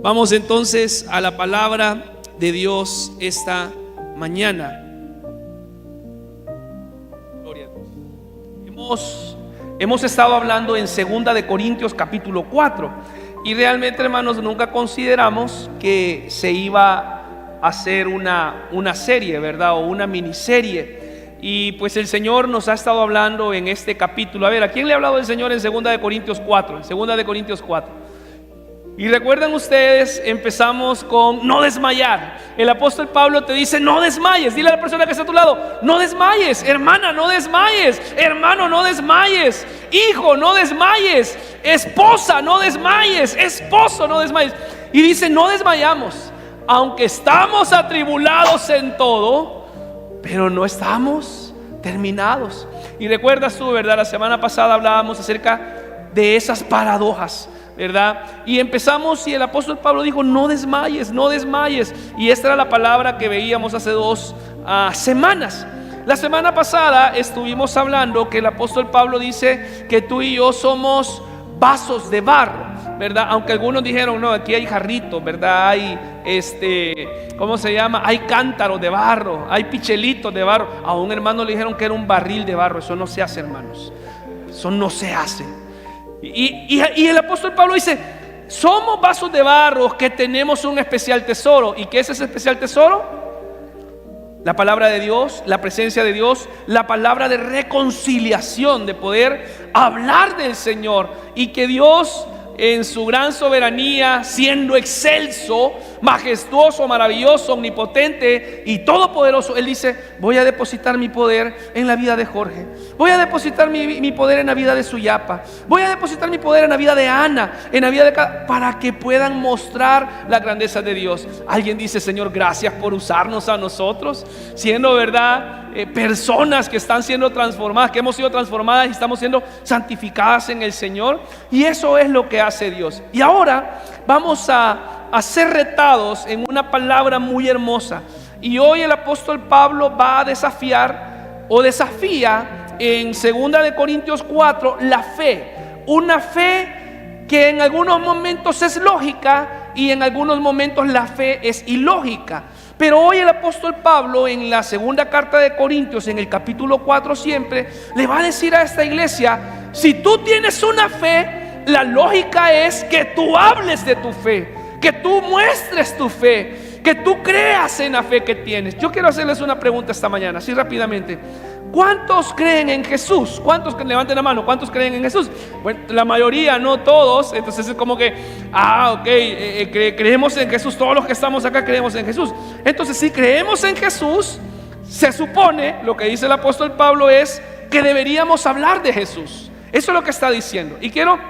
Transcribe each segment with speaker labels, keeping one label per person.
Speaker 1: Vamos entonces a la palabra de Dios esta mañana. Gloria a Dios. Hemos estado hablando en 2 de Corintios capítulo 4 y realmente, hermanos, nunca consideramos que se iba a hacer una serie, ¿verdad? O una miniserie. Y pues el Señor nos ha estado hablando en este capítulo. A ver, ¿a quién le ha hablado el Señor en 2 de Corintios 4? En 2 de Corintios 4. Y recuerdan ustedes, empezamos con no desmayar. El apóstol Pablo te dice: no desmayes. Dile a la persona que está a tu lado: no desmayes, hermana, no desmayes, hermano, no desmayes, hijo, no desmayes, esposa, no desmayes, esposo, no desmayes. Y dice: no desmayamos, aunque estamos atribulados en todo, pero no estamos terminados. Y recuerdas tú, ¿verdad? La semana pasada hablábamos acerca de esas paradojas, ¿verdad? Y empezamos y el apóstol Pablo dijo: no desmayes, no desmayes. Y esta era la palabra que veíamos hace 2 semanas. La semana pasada estuvimos hablando que el apóstol Pablo dice que tú y yo somos vasos de barro, ¿verdad? Aunque algunos dijeron: no, aquí hay jarritos, ¿verdad? Hay ¿cómo se llama? Hay cántaros de barro, hay pichelitos de barro. A un hermano le dijeron que era un barril de barro. Eso no se hace, hermanos. Eso no se hace. Y el apóstol Pablo dice: somos vasos de barro que tenemos un especial tesoro. ¿Y qué es ese especial tesoro? La palabra de Dios, la presencia de Dios, la palabra de reconciliación, de poder hablar del Señor. Y que Dios, en su gran soberanía, siendo excelso, majestuoso, maravilloso, omnipotente y todopoderoso, Él dice: voy a depositar mi poder en la vida de Jorge, voy a depositar mi poder en la vida de Suyapa, voy a depositar mi poder en la vida de Ana, en la vida de cada, para que puedan mostrar la grandeza de Dios. Alguien dice: Señor, gracias por usarnos a nosotros, siendo, ¿verdad?, personas que están siendo transformadas, que hemos sido transformadas y estamos siendo santificadas en el Señor. Y eso es lo que hace Dios. Y ahora vamos a ser retados en una palabra muy hermosa. Y hoy el apóstol Pablo va a desafiar o desafía en 2 de Corintios 4 la fe. Una fe que en algunos momentos es lógica y en algunos momentos la fe es ilógica. Pero hoy el apóstol Pablo, en la segunda carta de Corintios, en el capítulo 4 siempre, le va a decir a esta iglesia: si tú tienes una fe, la lógica es que tú hables de tu fe, que tú muestres tu fe, que tú creas en la fe que tienes. Yo quiero hacerles una pregunta esta mañana, así rápidamente. ¿Cuántos creen en Jesús? ¿Cuántos? Levanten la mano. ¿Cuántos creen en Jesús? Bueno, la mayoría, no todos. Entonces es como que, creemos en Jesús. Todos los que estamos acá creemos en Jesús. Entonces, si creemos en Jesús, se supone, lo que dice el apóstol Pablo es que deberíamos hablar de Jesús. Eso es lo que está diciendo. Y quiero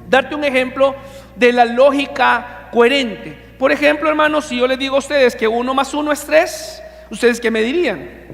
Speaker 1: darte un ejemplo de la lógica coherente. Por ejemplo, hermanos, si yo les digo a ustedes que 1 más 1 es 3, ¿ustedes qué me dirían?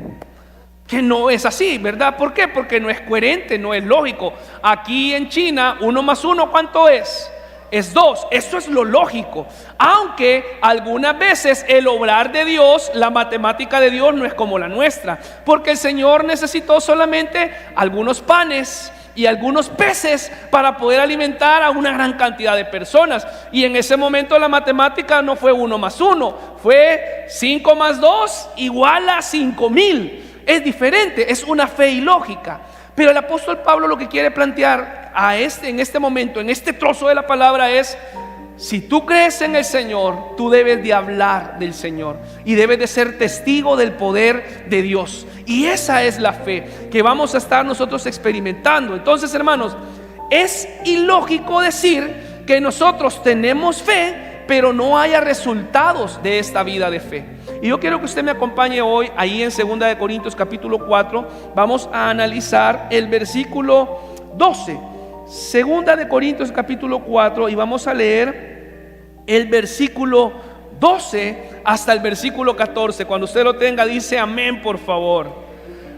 Speaker 1: Que no es así, ¿verdad? ¿Por qué? Porque no es coherente, no es lógico. Aquí en China, 1 más 1, ¿cuánto es? Es 2. Eso es lo lógico. Aunque algunas veces el obrar de Dios, la matemática de Dios no es como la nuestra. Porque el Señor necesitó solamente algunos panes y algunos peces para poder alimentar a una gran cantidad de personas. Y en ese momento la matemática no fue 1 más 1, fue 5 más 2 igual a 5,000. Es diferente, es una fe ilógica. Pero el apóstol Pablo lo que quiere plantear en este momento, en este trozo de la palabra es: si tú crees en el Señor, tú debes de hablar del Señor y debes de ser testigo del poder de Dios. Y esa es la fe que vamos a estar nosotros experimentando. Entonces, hermanos, es ilógico decir que nosotros tenemos fe, pero no haya resultados de esta vida de fe. Y yo quiero que usted me acompañe hoy ahí en 2 de Corintios capítulo 4. Vamos a analizar el versículo 12. 2 de Corintios capítulo 4, y vamos a leer el versículo 12 hasta el versículo 14. Cuando usted lo tenga, dice amén, por favor.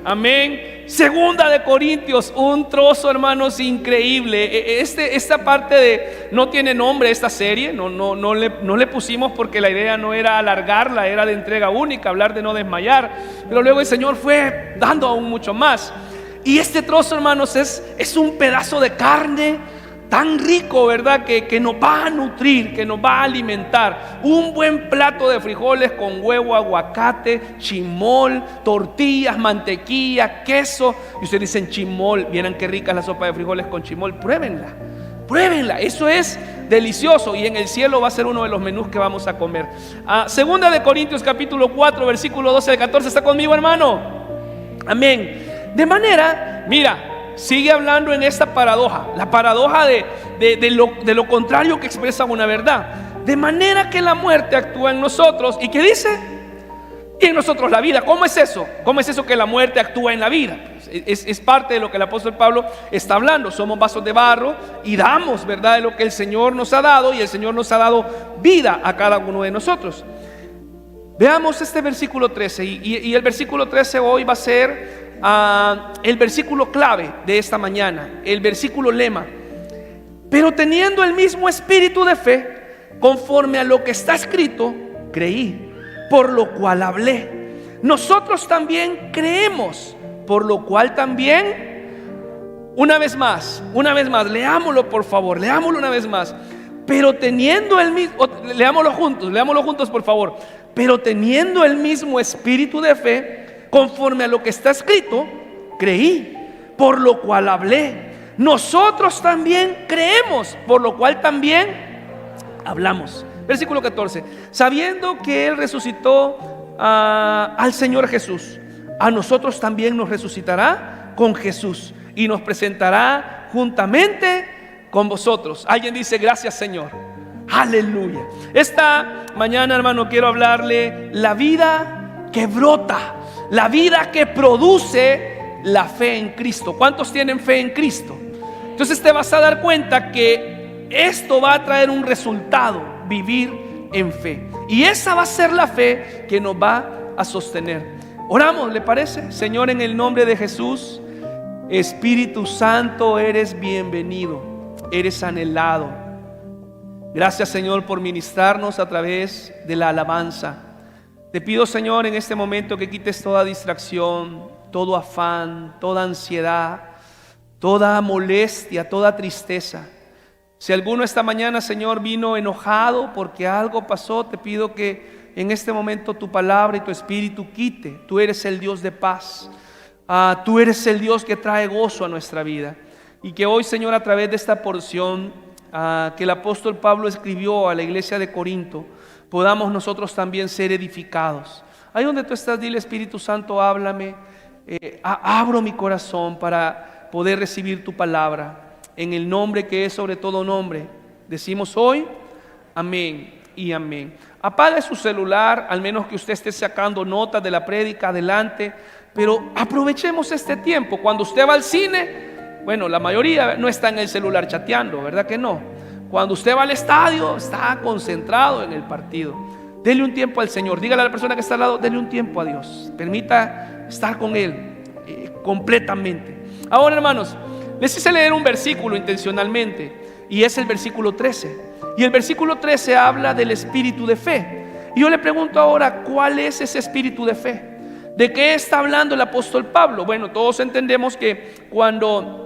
Speaker 1: Amén. 2 de Corintios, un trozo, hermanos, increíble. Esta parte de, no tiene nombre esta serie, no le pusimos porque la idea no era alargarla, era de entrega única, hablar de no desmayar. Pero luego el Señor fue dando aún mucho más. Y este trozo, hermanos, es un pedazo de carne tan rico, ¿verdad? Que nos va a nutrir, que nos va a alimentar. Un buen plato de frijoles con huevo, aguacate, chimol, tortillas, mantequilla, queso. Y ustedes dicen chimol, vieran qué rica es la sopa de frijoles con chimol. Pruébenla, pruébenla, eso es delicioso. Y en el cielo va a ser uno de los menús que vamos a comer. Segunda de Corintios capítulo 4 versículo 12 al 14. ¿Está conmigo, hermano? Amén. De manera, mira, sigue hablando en esta paradoja, la paradoja de lo contrario que expresa una verdad. De manera que la muerte actúa en nosotros. ¿Y qué dice? Y en nosotros la vida. ¿Cómo es eso? ¿Cómo es eso que la muerte actúa en la vida? Es parte de lo que el apóstol Pablo está hablando. Somos vasos de barro y damos, ¿verdad?, de lo que el Señor nos ha dado. Y el Señor nos ha dado vida a cada uno de nosotros. Veamos este versículo 13. Y el versículo 13 hoy va a ser el versículo clave de esta mañana, el versículo lema. Pero teniendo el mismo espíritu de fe, conforme a lo que está escrito, creí, por lo cual hablé. Nosotros también creemos, por lo cual también, una vez más, leámoslo por favor, leámoslo una vez más. Pero teniendo el mismo, leámoslo juntos por favor. Pero teniendo el mismo espíritu de fe, conforme a lo que está escrito, creí, por lo cual hablé. Nosotros también creemos, por lo cual también hablamos. Versículo 14. Sabiendo que Él resucitó al Señor Jesús, a nosotros también nos resucitará con Jesús y nos presentará juntamente con vosotros. Alguien dice: gracias, Señor. Aleluya. Esta mañana, hermano, quiero hablarle la vida que brota, la vida que produce la fe en Cristo. ¿Cuántos tienen fe en Cristo? Entonces te vas a dar cuenta que esto va a traer un resultado: vivir en fe. Y esa va a ser la fe que nos va a sostener. Oramos, ¿le parece? Señor, en el nombre de Jesús, Espíritu Santo, eres bienvenido, eres anhelado. Gracias, Señor, por ministrarnos a través de la alabanza. Te pido, Señor, en este momento que quites toda distracción, todo afán, toda ansiedad, toda molestia, toda tristeza. Si alguno esta mañana, Señor, vino enojado porque algo pasó, te pido que en este momento tu palabra y tu espíritu quite. Tú eres el Dios de paz. Tú eres el Dios que trae gozo a nuestra vida. Y que hoy, Señor, a través de esta porción que el apóstol Pablo escribió a la iglesia de Corinto, podamos nosotros también ser edificados. Ahí donde tú estás, dile: Espíritu Santo, háblame. Abro mi corazón para poder recibir tu palabra. En el nombre que es sobre todo nombre, decimos hoy, amén y amén. Apague su celular, al menos que usted esté sacando notas de la prédica, adelante. Pero aprovechemos este tiempo. Cuando usted va al cine, bueno, la mayoría no está en el celular chateando, ¿verdad que no? Cuando usted va al estadio, está concentrado en el partido. Dele un tiempo al Señor. Dígale a la persona que está al lado: dele un tiempo a Dios. Permita estar con Él completamente. Ahora, hermanos, les hice leer un versículo intencionalmente, y es el versículo 13. Y el versículo 13 habla del espíritu de fe. Y yo le pregunto ahora: ¿cuál es ese espíritu de fe? ¿De qué está hablando el apóstol Pablo? Bueno, todos entendemos que cuando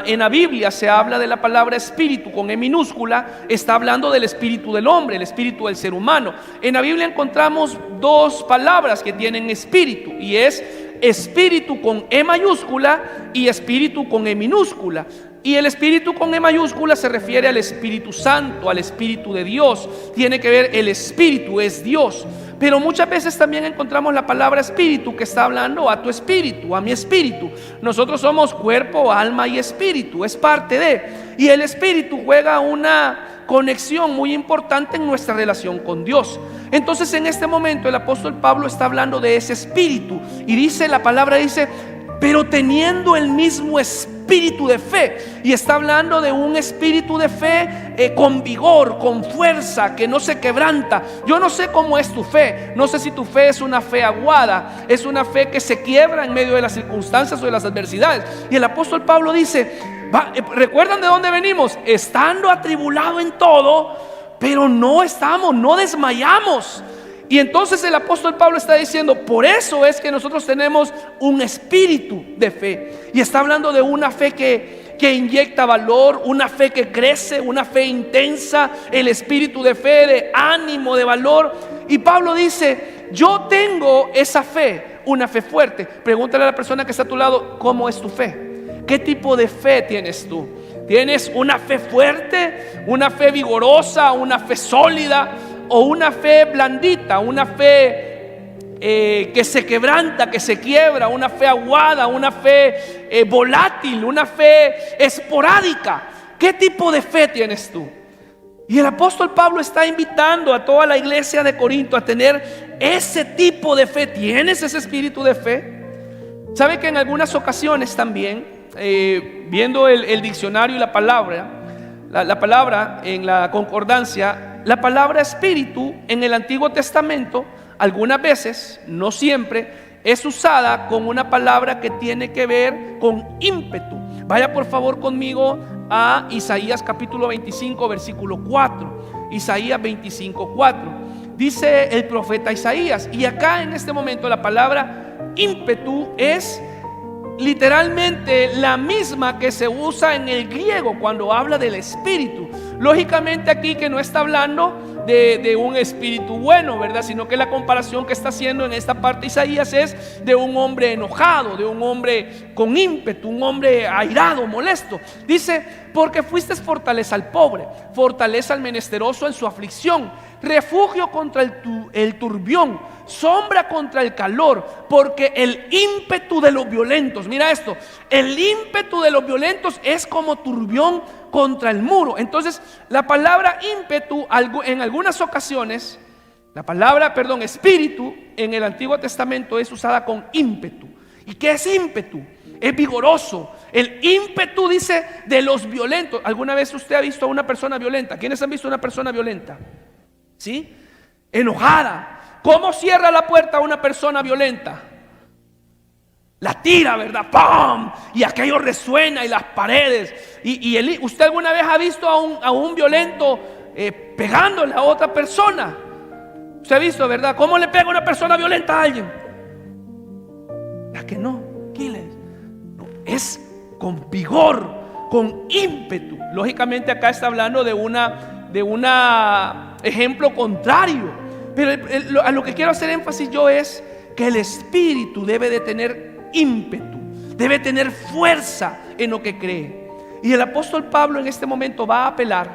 Speaker 1: en la Biblia se habla de la palabra espíritu con E minúscula, está hablando del espíritu del hombre, el espíritu del ser humano. En la Biblia encontramos dos palabras que tienen espíritu, y es espíritu con E mayúscula y espíritu con E minúscula. Y el espíritu con E mayúscula se refiere al Espíritu Santo, al Espíritu de Dios. Tiene que ver, el Espíritu es Dios. Pero muchas veces también encontramos la palabra espíritu, que está hablando a tu espíritu, a mi espíritu. Nosotros somos cuerpo, alma y espíritu, es parte de. Y el espíritu juega una conexión muy importante en nuestra relación con Dios. Entonces, en este momento el apóstol Pablo está hablando de ese espíritu, y dice, la palabra dice: pero teniendo el mismo espíritu de fe. Y está hablando de un espíritu de fe con vigor, con fuerza, que no se quebranta. Yo no sé cómo es tu fe. No sé si tu fe es una fe aguada, es una fe que se quiebra en medio de las circunstancias o de las adversidades. Y el apóstol Pablo dice: ¿recuerdan de dónde venimos? Estando atribulado en todo, pero no desmayamos. Y entonces el apóstol Pablo está diciendo: por eso es que nosotros tenemos un espíritu de fe. Y está hablando de una fe que que inyecta valor, una fe que crece, una fe intensa, el espíritu de fe, de ánimo, de valor. Y Pablo dice: yo tengo esa fe, una fe fuerte. Pregúntale a la persona que está a tu lado: ¿cómo es tu fe? ¿Qué tipo de fe tienes tú? ¿Tienes una fe fuerte, una fe vigorosa, una fe sólida, o una fe blandita, una fe que se quebranta, que se quiebra, una fe aguada, una fe volátil, una fe esporádica? ¿Qué tipo de fe tienes tú? Y el apóstol Pablo está invitando a toda la iglesia de Corinto a tener ese tipo de fe. ¿Tienes ese espíritu de fe? ¿Sabe que en algunas ocasiones también, viendo el diccionario y la palabra en la concordancia, la palabra espíritu en el Antiguo Testamento algunas veces, no siempre, es usada con una palabra que tiene que ver con ímpetu? Vaya por favor conmigo a Isaías capítulo 25 versículo 4. Isaías 25, 4. Dice el profeta Isaías, y acá en este momento la palabra ímpetu es literalmente la misma que se usa en el griego cuando habla del espíritu. Lógicamente aquí que no está hablando de un espíritu bueno, ¿verdad? Sino que la comparación que está haciendo en esta parte Isaías es de un hombre enojado, de un hombre con ímpetu, un hombre airado, molesto. Dice: porque fuiste fortaleza al pobre, fortaleza al menesteroso en su aflicción, refugio contra el turbión, sombra contra el calor, porque el ímpetu de los violentos, mira esto, el ímpetu de los violentos es como turbión contra el muro. Entonces la palabra ímpetu en algunas ocasiones, la palabra, espíritu en el Antiguo Testamento es usada con ímpetu. ¿Y qué es ímpetu? Es vigoroso. El ímpetu, dice, de los violentos. ¿Alguna vez usted ha visto a una persona violenta? ¿Quiénes han visto a una persona violenta? ¿Sí? Enojada. ¿Cómo cierra la puerta a una persona violenta? La tira, ¿verdad? ¡Pam! Y aquello resuena y las paredes. ¿Usted alguna vez ha visto a un violento pegándole a otra persona? ¿Usted ha visto, verdad? ¿Cómo le pega una persona violenta a alguien? ¿A que no? No, es con vigor, con ímpetu. Lógicamente acá está hablando de un ejemplo contrario. Pero a lo que quiero hacer énfasis yo es que el espíritu debe de tener ímpetu, debe tener fuerza en lo que cree. Y el apóstol Pablo en este momento va a apelar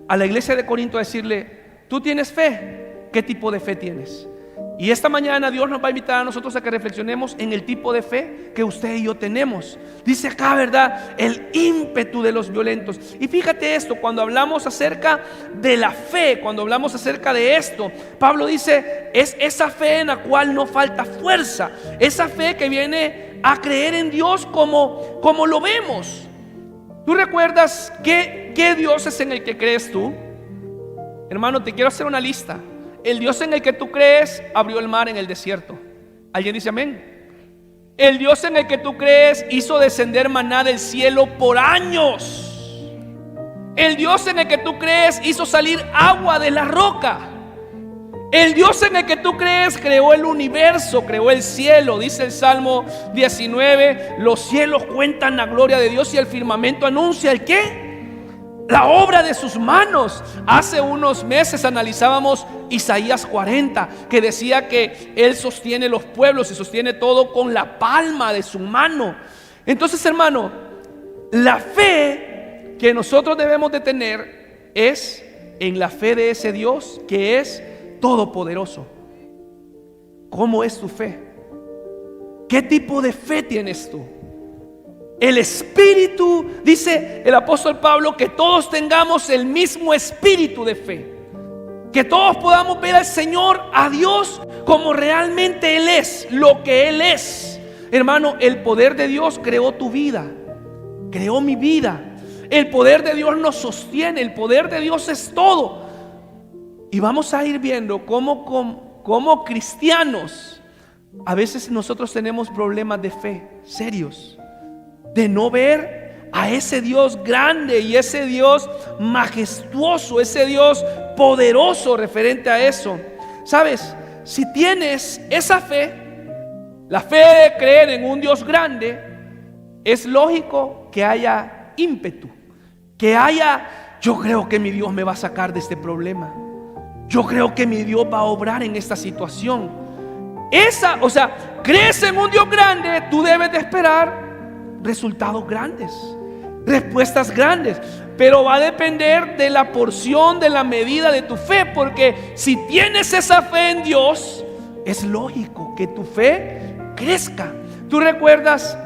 Speaker 1: a la iglesia de Corinto a decirle: ¿tú tienes fe? ¿Qué tipo de fe tienes? Y esta mañana Dios nos va a invitar a nosotros a que reflexionemos en el tipo de fe que usted y yo tenemos. Dice acá, ¿verdad? El ímpetu de los violentos. Y fíjate esto, cuando hablamos acerca de la fe, cuando hablamos acerca de esto, Pablo dice: es esa fe en la cual no falta fuerza, esa fe que viene a creer en Dios como lo vemos. ¿Tú recuerdas qué Dios es en el que crees tú? Hermano, te quiero hacer una lista. El Dios en el que tú crees abrió el mar en el desierto. ¿Alguien dice amén? El Dios en el que tú crees hizo descender maná del cielo por años. El Dios en el que tú crees hizo salir agua de la roca. El Dios en el que tú crees creó el universo, creó el cielo. Dice el Salmo 19: los cielos cuentan la gloria de Dios y el firmamento anuncia ¿el qué? La obra de sus manos. Hace unos meses analizábamos Isaías 40, que decía que Él sostiene los pueblos y sostiene todo con la palma de su mano. Entonces, hermano, la fe que nosotros debemos de tener es en la fe de ese Dios que es todopoderoso. ¿Cómo es tu fe? ¿Qué tipo de fe tienes tú? El espíritu, dice el apóstol Pablo, que todos tengamos el mismo espíritu de fe, que todos podamos ver al Señor, a Dios, como realmente Él es, lo que Él es. Hermano, el poder de Dios creó tu vida, creó mi vida. El poder de Dios nos sostiene, el poder de Dios es todo. Y vamos a ir viendo cómo cristianos a veces nosotros tenemos problemas de fe serios, de no ver a ese Dios grande y ese Dios majestuoso, ese Dios poderoso referente a eso. ¿Sabes? Si tienes esa fe, la fe de creer en un Dios grande, es lógico que haya ímpetu, que haya, yo creo que mi Dios me va a sacar de este problema, yo creo que mi Dios va a obrar en esta situación. Crees en un Dios grande, tú debes de esperar resultados grandes, respuestas grandes, pero va a depender de la porción, de la medida de tu fe, porque si tienes esa fe en Dios, es lógico que tu fe crezca. Tú recuerdas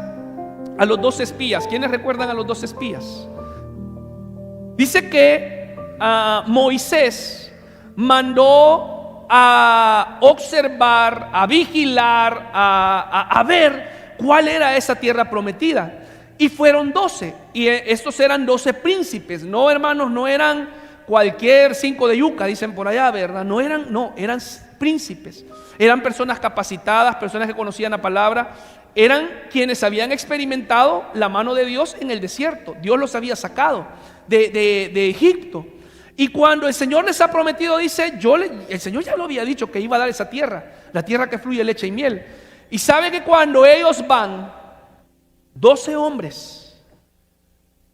Speaker 1: a los 2 espías. ¿Quiénes recuerdan a los 2 espías? Dice que Moisés mandó a observar, a vigilar, a ver cuál era esa tierra prometida. Y fueron 12. Y estos eran 12 príncipes. No, hermanos, no eran cualquier 5 de yuca, dicen por allá, ¿verdad? Eran príncipes. Eran personas capacitadas, personas que conocían la palabra. Eran quienes habían experimentado la mano de Dios en el desierto. Dios los había sacado de Egipto. Y cuando el Señor les ha prometido, dice, el Señor ya lo había dicho que iba a dar esa tierra, la tierra que fluye leche y miel. Y sabe que cuando ellos van, 12 hombres,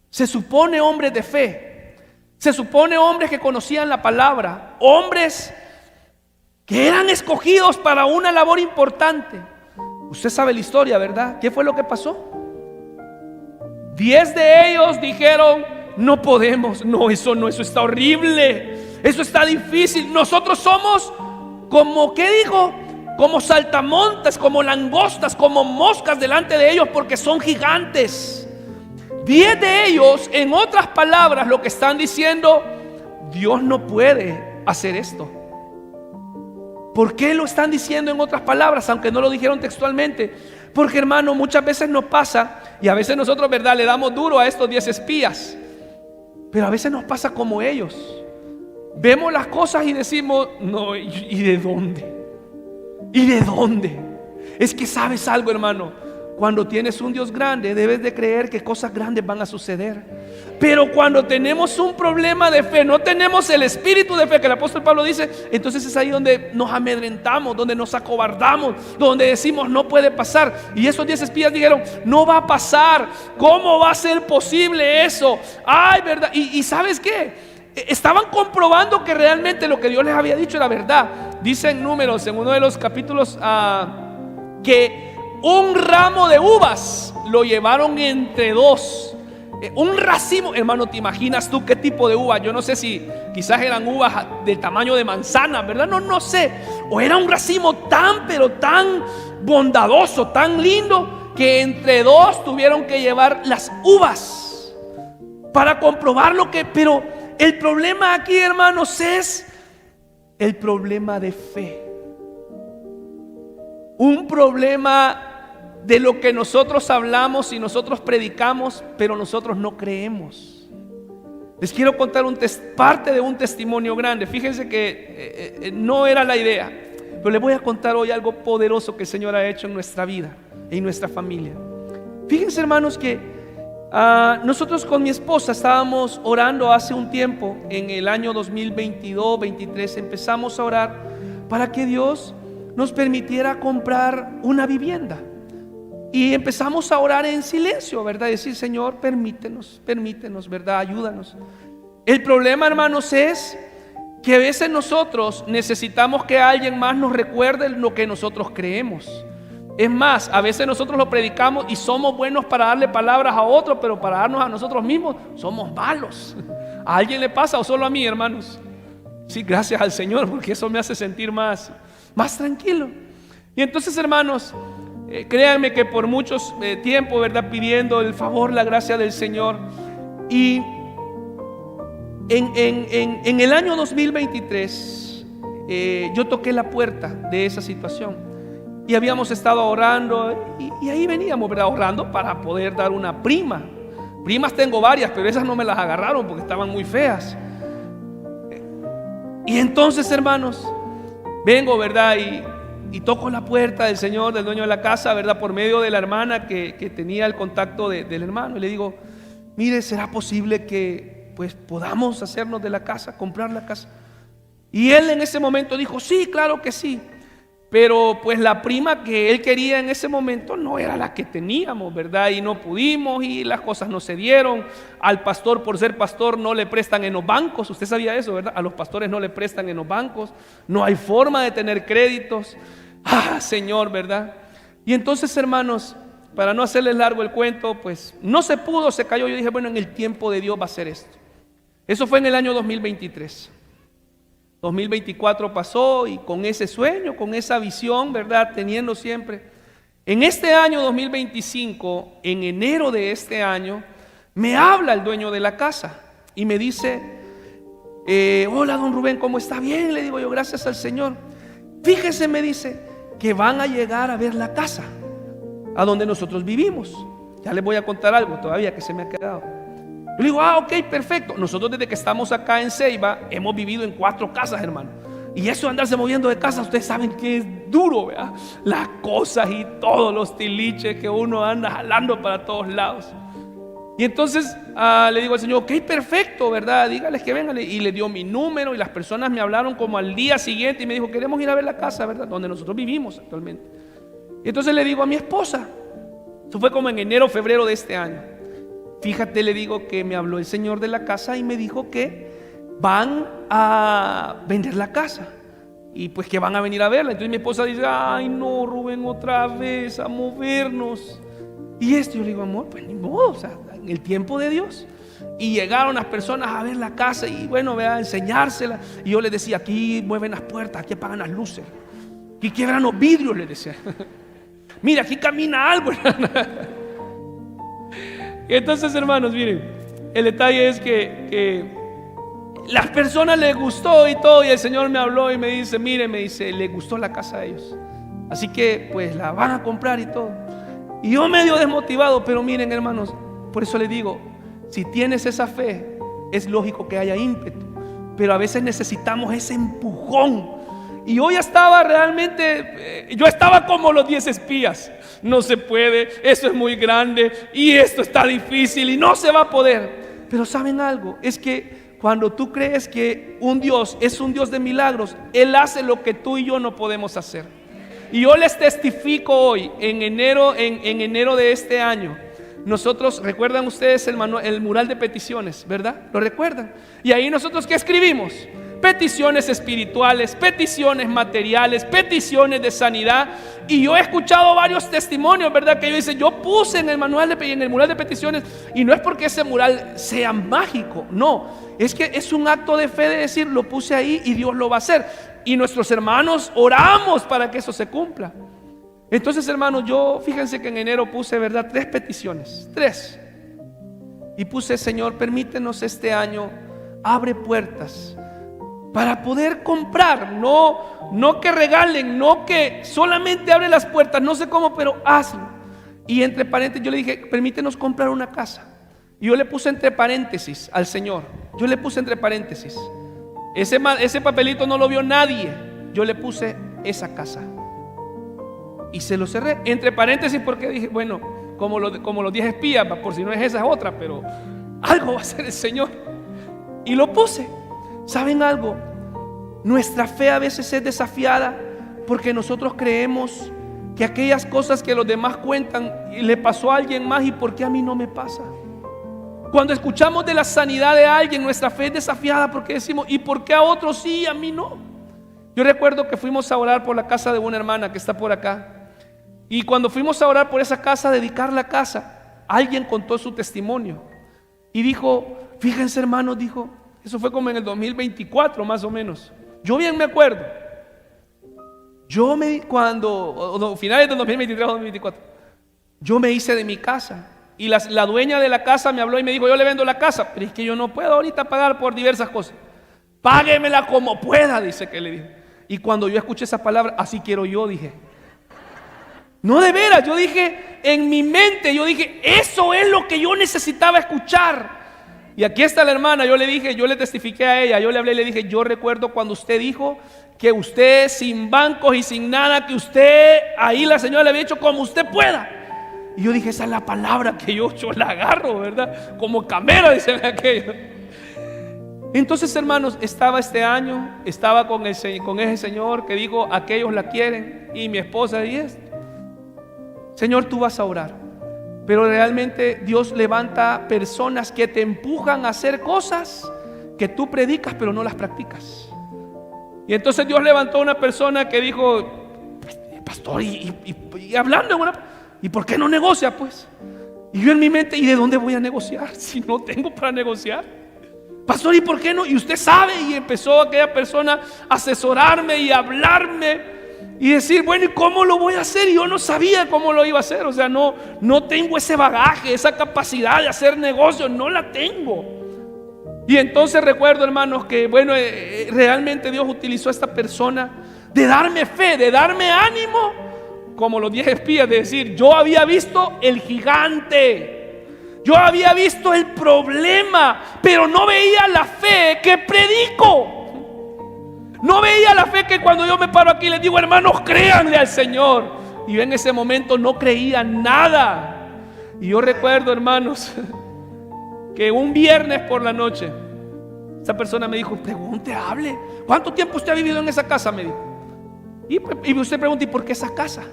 Speaker 1: se supone hombres de fe, se supone hombres que conocían la palabra, hombres que eran escogidos para una labor importante. Usted sabe la historia, ¿verdad? ¿Qué fue lo que pasó? 10 de ellos dijeron: no podemos, eso está horrible, eso está difícil. Nosotros somos como, ¿qué dijo? Como saltamontes, como langostas, como moscas delante de ellos, porque son gigantes. 10 de ellos, en otras palabras, lo que están diciendo: Dios no puede hacer esto. ¿Por qué lo están diciendo en otras palabras, aunque no lo dijeron textualmente? Porque, hermano, muchas veces nos pasa, y a veces nosotros, ¿verdad?, le damos duro a estos 10 espías, pero a veces nos pasa como ellos. Vemos las cosas y decimos: no, ¿y de dónde? ¿Y de dónde? Es que sabes algo, hermano, cuando tienes un Dios grande, debes de creer que cosas grandes van a suceder. Pero cuando tenemos un problema de fe, no tenemos el espíritu de fe que el apóstol Pablo dice, entonces es ahí donde nos amedrentamos, donde nos acobardamos, donde decimos: no puede pasar. Y esos 10 espías dijeron: no va a pasar. ¿Cómo va a ser posible eso? Ay, ¿verdad? Y ¿sabes qué? Estaban comprobando que realmente lo que Dios les había dicho era verdad. Dice en Números, en uno de los capítulos, que un ramo de uvas lo llevaron entre 2. Un racimo, hermano, ¿te imaginas tú qué tipo de uva? Yo no sé si quizás eran uvas del tamaño de manzana, ¿verdad? No sé. O era un racimo pero tan bondadoso, tan lindo, que entre 2 tuvieron que llevar las uvas para comprobar lo que... Pero el problema aquí, hermanos, es el problema de fe. Un problema de lo que nosotros hablamos y nosotros predicamos, pero nosotros no creemos. Les quiero contar parte de un testimonio grande. Fíjense que no era la idea, pero les voy a contar hoy algo poderoso que el Señor ha hecho en nuestra vida, en nuestra familia. Fíjense, hermanos, que nosotros con mi esposa estábamos orando hace un tiempo, en el año 2022-23, empezamos a orar para que Dios nos permitiera comprar una vivienda. Y empezamos a orar en silencio, ¿verdad? Decir: Señor, permítenos, ¿verdad? Ayúdanos. El problema, hermanos, es que a veces nosotros necesitamos que alguien más nos recuerde lo que nosotros creemos. Es más, a veces nosotros lo predicamos y somos buenos para darle palabras a otros, pero para darnos a nosotros mismos somos malos. ¿A alguien le pasa o solo a mí, hermanos? Sí, gracias al Señor, porque eso me hace sentir más tranquilo. Y entonces, hermanos, créanme que por muchos tiempo, ¿verdad?, pidiendo el favor, la gracia del Señor. Y en el año 2023 yo toqué la puerta de esa situación. Y habíamos estado orando y ahí veníamos, ¿verdad?, orando para poder dar una prima. Primas tengo varias, pero esas no me las agarraron porque estaban muy feas. Y entonces, hermanos, vengo, ¿verdad?, y toco la puerta del Señor, del dueño de la casa, ¿verdad?, por medio de la hermana que tenía el contacto del hermano. Y le digo: mire, ¿será posible que pues podamos hacernos de la casa, comprar la casa? Y él en ese momento dijo: sí, claro que sí. Pero pues la prima que él quería en ese momento no era la que teníamos, ¿verdad? Y no pudimos y las cosas no se dieron. Al pastor, por ser pastor, no le prestan en los bancos. Usted sabía eso, ¿verdad? A los pastores no le prestan en los bancos. No hay forma de tener créditos. Señor, ¿verdad? Y entonces, hermanos, para no hacerles largo el cuento, pues no se pudo, se cayó. Yo dije, bueno, en el tiempo de Dios va a ser esto. Eso fue en el año 2023. 2024 pasó y con ese sueño, con esa visión, ¿verdad? Teniendo siempre. En este año 2025, en enero de este año, me habla el dueño de la casa y me dice, hola don Rubén, ¿cómo está? Bien, le digo yo, gracias al Señor. Fíjese, me dice, que van a llegar a ver la casa a donde nosotros vivimos. Ya les voy a contar algo todavía que se me ha quedado. Yo le digo, ok, perfecto. Nosotros desde que estamos acá en Ceiba hemos vivido en 4 casas, hermano. Y eso de andarse moviendo de casa, ustedes saben que es duro, ¿verdad? Las cosas y todos los tiliches que uno anda jalando para todos lados. Y entonces le digo al Señor, ok, perfecto, ¿verdad? Dígales que vengan. Y le dio mi número y las personas me hablaron como al día siguiente y me dijo, queremos ir a ver la casa, ¿verdad? Donde nosotros vivimos actualmente. Y entonces le digo a mi esposa, eso fue como en enero, febrero de este año. Fíjate, le digo que me habló el señor de la casa y me dijo que van a vender la casa y pues que van a venir a verla. Entonces mi esposa dice, ay no, Rubén, otra vez a movernos. Y esto yo le digo, amor, pues ni modo, o sea, en el tiempo de Dios. Y llegaron las personas a ver la casa y bueno, a enseñársela. Y yo les decía, aquí mueven las puertas, aquí apagan las luces, aquí quiebran los vidrios, les decía. Mira, aquí camina algo. Y entonces, hermanos, miren, el detalle es que las personas les gustó y todo, y el Señor me habló y me dice, mire, me dice, le gustó la casa a ellos, así que pues la van a comprar y todo. Y yo medio desmotivado, pero miren, hermanos, por eso les digo, si tienes esa fe, es lógico que haya ímpetu, pero a veces necesitamos ese empujón. Y hoy estaba realmente, yo estaba como los 10 espías. No se puede, eso es muy grande y esto está difícil y no se va a poder. Pero ¿saben algo? Es que cuando tú crees que un Dios es un Dios de milagros, Él hace lo que tú y yo no podemos hacer. Y yo les testifico hoy, en enero de este año, nosotros, ¿recuerdan ustedes el mural de peticiones, verdad? ¿Lo recuerdan? Y ahí nosotros, ¿qué escribimos? Peticiones espirituales, peticiones materiales, peticiones de sanidad. Y yo he escuchado varios testimonios, ¿verdad? Que yo dice, yo puse en el mural de peticiones, y no es porque ese mural sea mágico, no, es que es un acto de fe de decir, lo puse ahí y Dios lo va a hacer. Y nuestros hermanos oramos para que eso se cumpla. Entonces, hermanos, yo fíjense que en enero puse, ¿verdad? 3 peticiones, 3. Y puse, Señor, permítenos este año, abre puertas para poder comprar, no que regalen, no que solamente abre las puertas, no sé cómo, pero hazlo. Y entre paréntesis yo le dije, permítenos comprar una casa. Y yo le puse entre paréntesis al Señor, yo le puse entre paréntesis, ese papelito no lo vio nadie, yo le puse esa casa y se lo cerré entre paréntesis, porque dije, bueno, como los 10 espías, por si no es esa, es otra, pero algo va a hacer el Señor. Y lo puse. ¿Saben algo? Nuestra fe a veces es desafiada porque nosotros creemos que aquellas cosas que los demás cuentan y le pasó a alguien más, ¿y por qué a mí no me pasa? Cuando escuchamos de la sanidad de alguien, nuestra fe es desafiada porque decimos, ¿y por qué a otros sí y a mí no? Yo recuerdo que fuimos a orar por la casa de una hermana que está por acá, y cuando fuimos a orar por esa casa, dedicar la casa, alguien contó su testimonio y dijo, fíjense, hermanos, dijo, eso fue como en el 2024 más o menos. Yo bien me acuerdo. Finales del 2023 o 2024, yo me hice de mi casa. Y la dueña de la casa me habló y me dijo, yo le vendo la casa, pero es que yo no puedo ahorita pagar por diversas cosas. Páguemela como pueda, dice que le dijo. Y cuando yo escuché esa palabra, así quiero yo, dije. No, de veras, yo dije, en mi mente, yo dije, eso es lo que yo necesitaba escuchar. Y aquí está la hermana, yo le dije, yo le testifiqué a ella, yo le hablé y le dije, yo recuerdo cuando usted dijo que usted sin bancos y sin nada, que usted, ahí la señora le había dicho como usted pueda. Y yo dije, esa es la palabra que yo la agarro, ¿verdad? Como camero, dicen aquello. Entonces, hermanos, estaba este año, estaba con ese señor que dijo, aquellos la quieren, y mi esposa y esto. Señor, tú vas a orar, pero realmente Dios levanta personas que te empujan a hacer cosas que tú predicas pero no las practicas. Y entonces Dios levantó una persona que dijo, pastor, y hablando, ¿y por qué no negocia pues? Y yo en mi mente, ¿y de dónde voy a negociar si no tengo para negociar? Pastor, ¿y por qué no? Y usted sabe. Y empezó aquella persona a asesorarme y a hablarme y decir, bueno, ¿y cómo lo voy a hacer? Y yo no sabía cómo lo iba a hacer. O sea, no tengo ese bagaje, esa capacidad de hacer negocios, no la tengo. Y entonces recuerdo, hermanos, que bueno, realmente Dios utilizó a esta persona de darme fe, de darme ánimo, como los 10 espías, de decir, yo había visto el gigante, yo había visto el problema, pero no veía la fe que predico. No veía la fe que cuando yo me paro aquí les digo, hermanos, créanle al Señor. Y yo en ese momento no creía nada. Y yo recuerdo, hermanos, que un viernes por la noche esa persona me dijo, pregunte, hable, ¿cuánto tiempo usted ha vivido en esa casa? Me dijo. Y usted pregunta, ¿y por qué esa casa?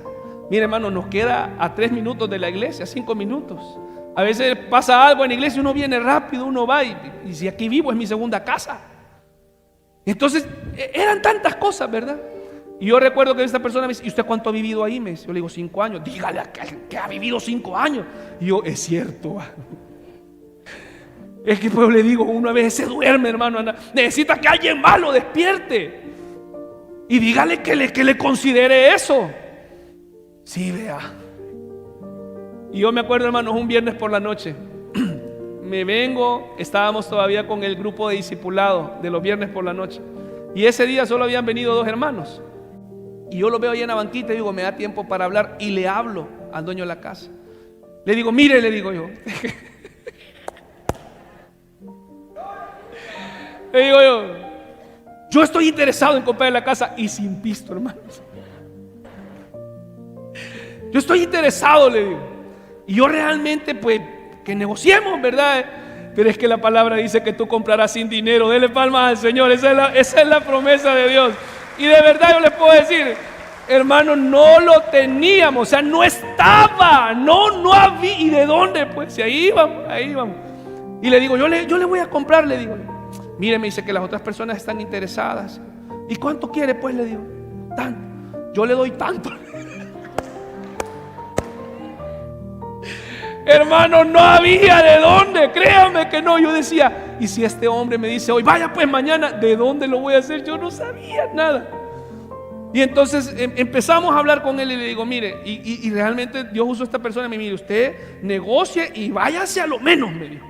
Speaker 1: Mire, hermano, nos queda a 3 minutos de la iglesia, 5 minutos. A veces pasa algo en la iglesia, uno viene rápido, uno va y si aquí vivo es mi segunda casa. Entonces eran tantas cosas, ¿verdad? Y yo recuerdo que esta persona me dice, ¿y usted cuánto ha vivido ahí? Yo le digo, 5 años. Dígale a que ha vivido 5 años. Y yo, es cierto. Es que pues le digo, uno a veces se duerme, hermano, necesita que alguien más lo despierte y dígale que le considere eso. Sí, vea. Y yo me acuerdo, hermanos, un viernes por la noche me vengo, estábamos todavía con el grupo de discipulado de los viernes por la noche, y ese día solo habían venido 2 hermanos, y yo lo veo ahí en la banquita y digo, me da tiempo para hablar, y le hablo al dueño de la casa. Le digo, mire, le digo yo, le digo yo estoy interesado en comprar la casa y sin pisto, hermanos. Yo estoy interesado, le digo. Y yo realmente, pues, que negociemos, ¿verdad? Pero es que la palabra dice que tú comprarás sin dinero. Dele palmas al Señor, esa es la promesa de Dios. Y de verdad yo les puedo decir, hermano, no lo teníamos, o sea, no estaba, no había. ¿Y de dónde? Pues, si ahí vamos. Y le digo, yo le voy a comprar, le digo. Mire, me dice que las otras personas están interesadas. ¿Y cuánto quiere? Pues le digo, tanto. Yo le doy tanto. Hermano, no había de dónde, créame que no. Yo decía, y si este hombre me dice hoy, vaya pues mañana, ¿de dónde lo voy a hacer? Yo no sabía nada. Y entonces empezamos a hablar con él y le digo, mire, y realmente Dios usó a esta persona y me dice, mire, usted negocie y váyase a lo menos, me dijo.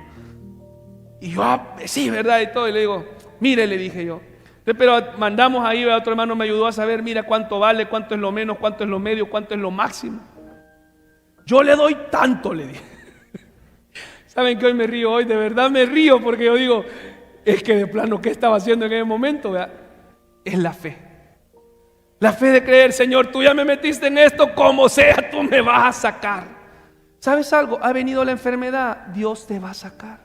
Speaker 1: Y yo, sí, verdad, y todo. Y le digo, mire, le dije yo, pero mandamos ahí, otro hermano me ayudó a saber, mira cuánto vale, cuánto es lo menos, cuánto es lo medio, cuánto es lo máximo. Yo le doy tanto, le dije. Saben que hoy me río, hoy de verdad me río, porque yo digo, es que de plano, ¿qué estaba haciendo en ese momento? ¿Verdad? Es la fe. La fe de creer, Señor, tú ya me metiste en esto, como sea, tú me vas a sacar. ¿Sabes algo? Ha venido la enfermedad, Dios te va a sacar.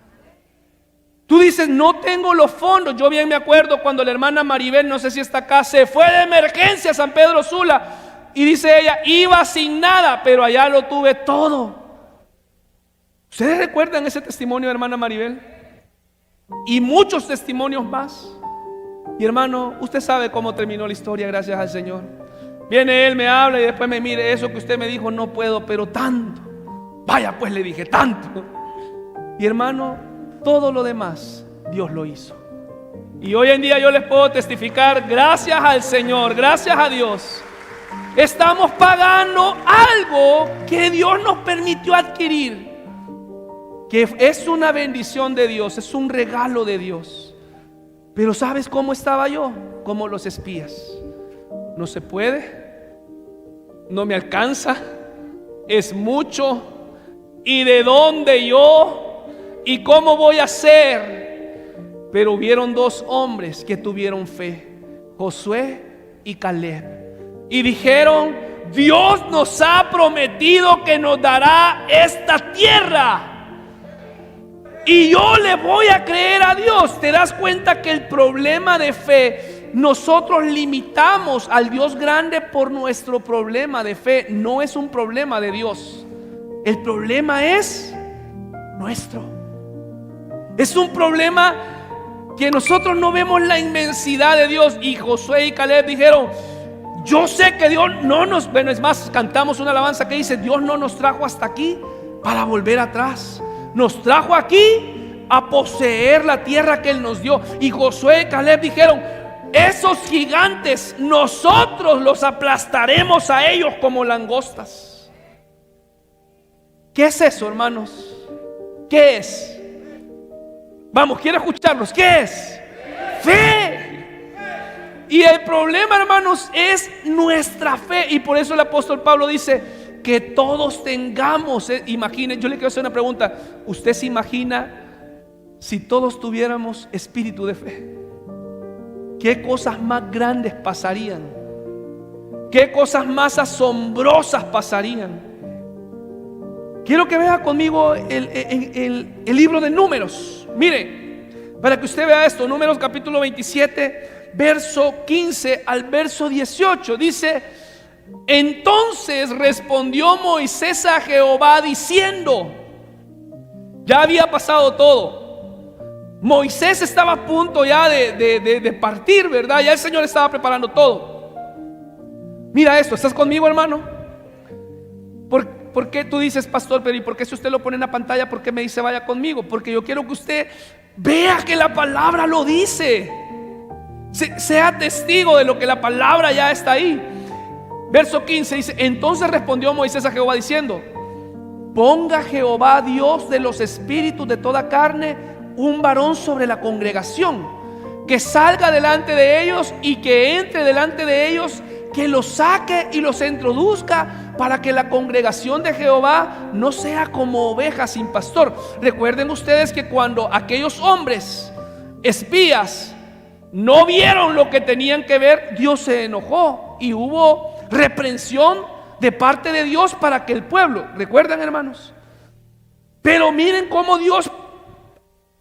Speaker 1: Tú dices, no tengo los fondos. Yo bien me acuerdo cuando la hermana Maribel, no sé si está acá, se fue de emergencia a San Pedro Sula. Y dice ella, iba sin nada, pero allá lo tuve todo. ¿Ustedes recuerdan ese testimonio de hermana Maribel? Y muchos testimonios más. Y hermano, usted sabe cómo terminó la historia, gracias al Señor. Viene él, me habla y después me mire, eso que usted me dijo no puedo, pero tanto. Vaya pues, le dije, tanto. Y hermano, todo lo demás Dios lo hizo. Y hoy en día yo les puedo testificar, gracias al Señor, gracias a Dios, estamos pagando algo que Dios nos permitió adquirir, que es una bendición de Dios, es un regalo de Dios. Pero ¿sabes cómo estaba yo? Como los espías. No se puede, no me alcanza, es mucho, y de dónde yo, y cómo voy a hacer. Pero hubieron 2 hombres que tuvieron fe, Josué y Caleb, y dijeron, Dios nos ha prometido que nos dará esta tierra. y yo le voy a creer a Dios. Te das cuenta que el problema de fe, nosotros limitamos al Dios grande por nuestro problema de fe. No es un problema de Dios. El problema es nuestro. Es un problema que nosotros no vemos la inmensidad de Dios. Y Josué y Caleb dijeron: yo sé que Dios no nos... Bueno, es más, cantamos una alabanza que dice: Dios no nos trajo hasta aquí para volver atrás. Nos trajo aquí a poseer la tierra que Él nos dio. Y Josué y Caleb dijeron: esos gigantes nosotros los aplastaremos a ellos como langostas. ¿Qué es eso, hermanos? ¿Qué es? Vamos, quiero escucharlos. ¿Qué es? Fe. Y el problema, hermanos, es nuestra fe. Y por eso el apóstol Pablo dice que todos tengamos, imaginen, yo le quiero hacer una pregunta. ¿Usted se imagina si todos tuviéramos espíritu de fe? ¿Qué cosas más grandes pasarían? ¿Qué cosas más asombrosas pasarían? Quiero que vea conmigo el libro de Números. Mire, para que usted vea esto, Números capítulo 27, verso 15 al verso 18. Dice: entonces respondió Moisés a Jehová diciendo... Ya había pasado todo. Moisés estaba a punto ya de partir, ¿verdad? Ya el Señor estaba preparando todo. Mira esto, ¿estás conmigo, hermano? ¿Por qué tú dices, pastor, pero y por qué si usted lo pone en la pantalla, por qué me dice vaya conmigo? Porque yo quiero que usted vea que la palabra lo dice. Sea testigo de lo que la palabra ya está ahí. Verso 15 dice: entonces respondió Moisés a Jehová diciendo: ponga Jehová, Dios de los espíritus de toda carne, un varón sobre la congregación, que salga delante de ellos y que entre delante de ellos, que los saque y los introduzca, para que la congregación de Jehová no sea como ovejas sin pastor. Recuerden ustedes que cuando aquellos hombres espías no vieron lo que tenían que ver, Dios se enojó y hubo reprensión de parte de Dios para que el pueblo, ¿recuerdan, hermanos? Pero miren cómo Dios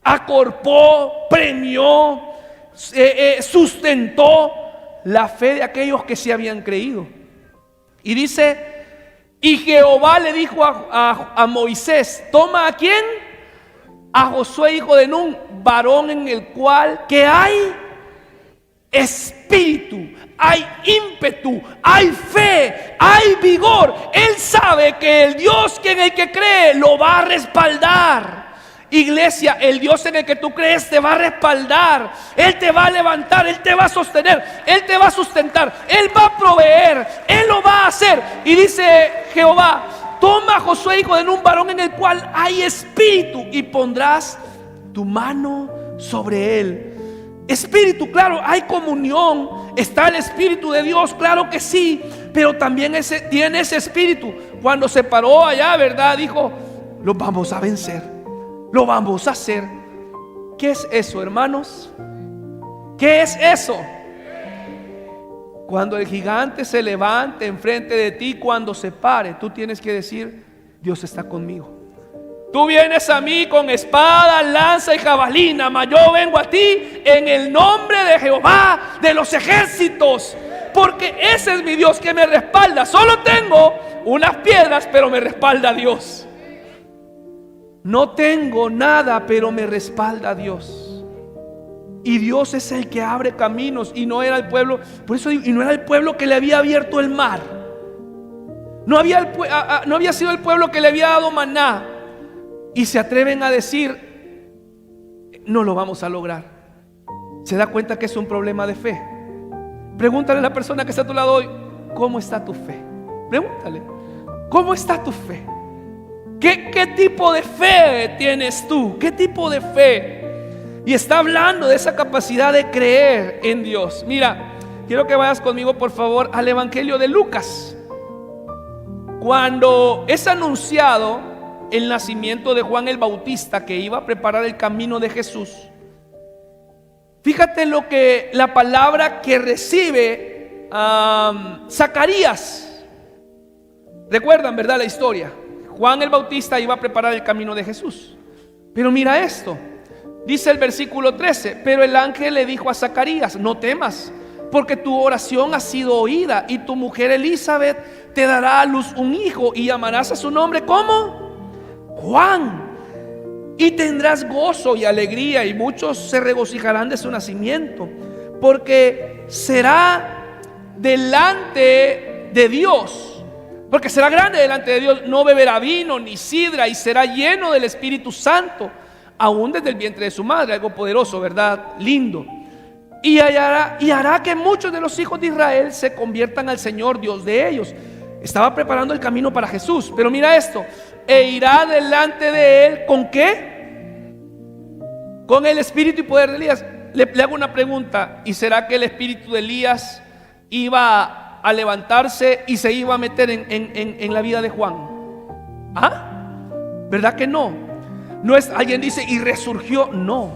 Speaker 1: acorpó, premió, sustentó la fe de aquellos que se habían creído. Y dice: y Jehová le dijo a Moisés: toma, ¿a quién? A Josué hijo de Nun, varón en el cual que hay espíritu, hay ímpetu, hay fe, hay vigor. Él sabe que el Dios en el que cree lo va a respaldar. Iglesia, el Dios en el que tú crees te va a respaldar. Él te va a levantar, Él te va a sostener, Él te va a sustentar, Él va a proveer, Él lo va a hacer. Y dice Jehová: toma a Josué hijo de Nun, varón en el cual hay espíritu, y pondrás tu mano sobre él. Espíritu, claro, hay comunión, está el Espíritu de Dios, claro que sí, pero también tiene ese espíritu. Cuando se paró allá, ¿verdad? Dijo: lo vamos a vencer, lo vamos a hacer. ¿Qué es eso, hermanos? ¿Qué es eso? Cuando el gigante se levante enfrente de ti, cuando se pare, tú tienes que decir: Dios está conmigo. Tú vienes a mí con espada, lanza y jabalina, mas yo vengo a ti en el nombre de Jehová de los ejércitos, porque ese es mi Dios que me respalda. Solo tengo unas piedras, pero me respalda Dios. No tengo nada, pero me respalda Dios. Y Dios es el que abre caminos, y no era el pueblo. Por eso, y no era el pueblo que le había abierto el mar. No había sido el pueblo que le había dado maná. Y se atreven a decir: no lo vamos a lograr. ¿Se da cuenta que es un problema de fe? Pregúntale a la persona que está a tu lado hoy: ¿cómo está tu fe? Pregúntale: ¿cómo está tu fe? ¿Qué tipo de fe tienes tú? ¿Qué tipo de fe? Y está hablando de esa capacidad de creer en Dios. Mira, quiero que vayas conmigo, por favor, al Evangelio de Lucas. Cuando es anunciado el nacimiento de Juan el Bautista, que iba a preparar el camino de Jesús, fíjate lo que la palabra que recibe Zacarías. Recuerdan, ¿verdad? La historia. Juan el Bautista iba a preparar el camino de Jesús. Pero mira esto, dice el versículo 13: pero el ángel le dijo a Zacarías: no temas, porque tu oración ha sido oída, y tu mujer Elizabeth te dará a luz un hijo, y llamarás a su nombre, ¿cómo? Juan. Y tendrás gozo y alegría, y muchos se regocijarán de su nacimiento, porque será delante de Dios, porque será grande delante de Dios. No beberá vino ni sidra, y será lleno del Espíritu Santo, aún desde el vientre de su madre. Algo poderoso, ¿verdad? Lindo. Y hará que muchos de los hijos de Israel se conviertan al Señor, Dios de ellos. Estaba preparando el camino para Jesús. Pero mira esto: e irá delante de él, ¿con qué? Con el espíritu y poder de Elías. Le hago una pregunta: ¿y será que el espíritu de Elías iba a levantarse y se iba a meter en la vida de Juan? ¿Ah? ¿Verdad que no? No es, alguien dice, y resurgió. No,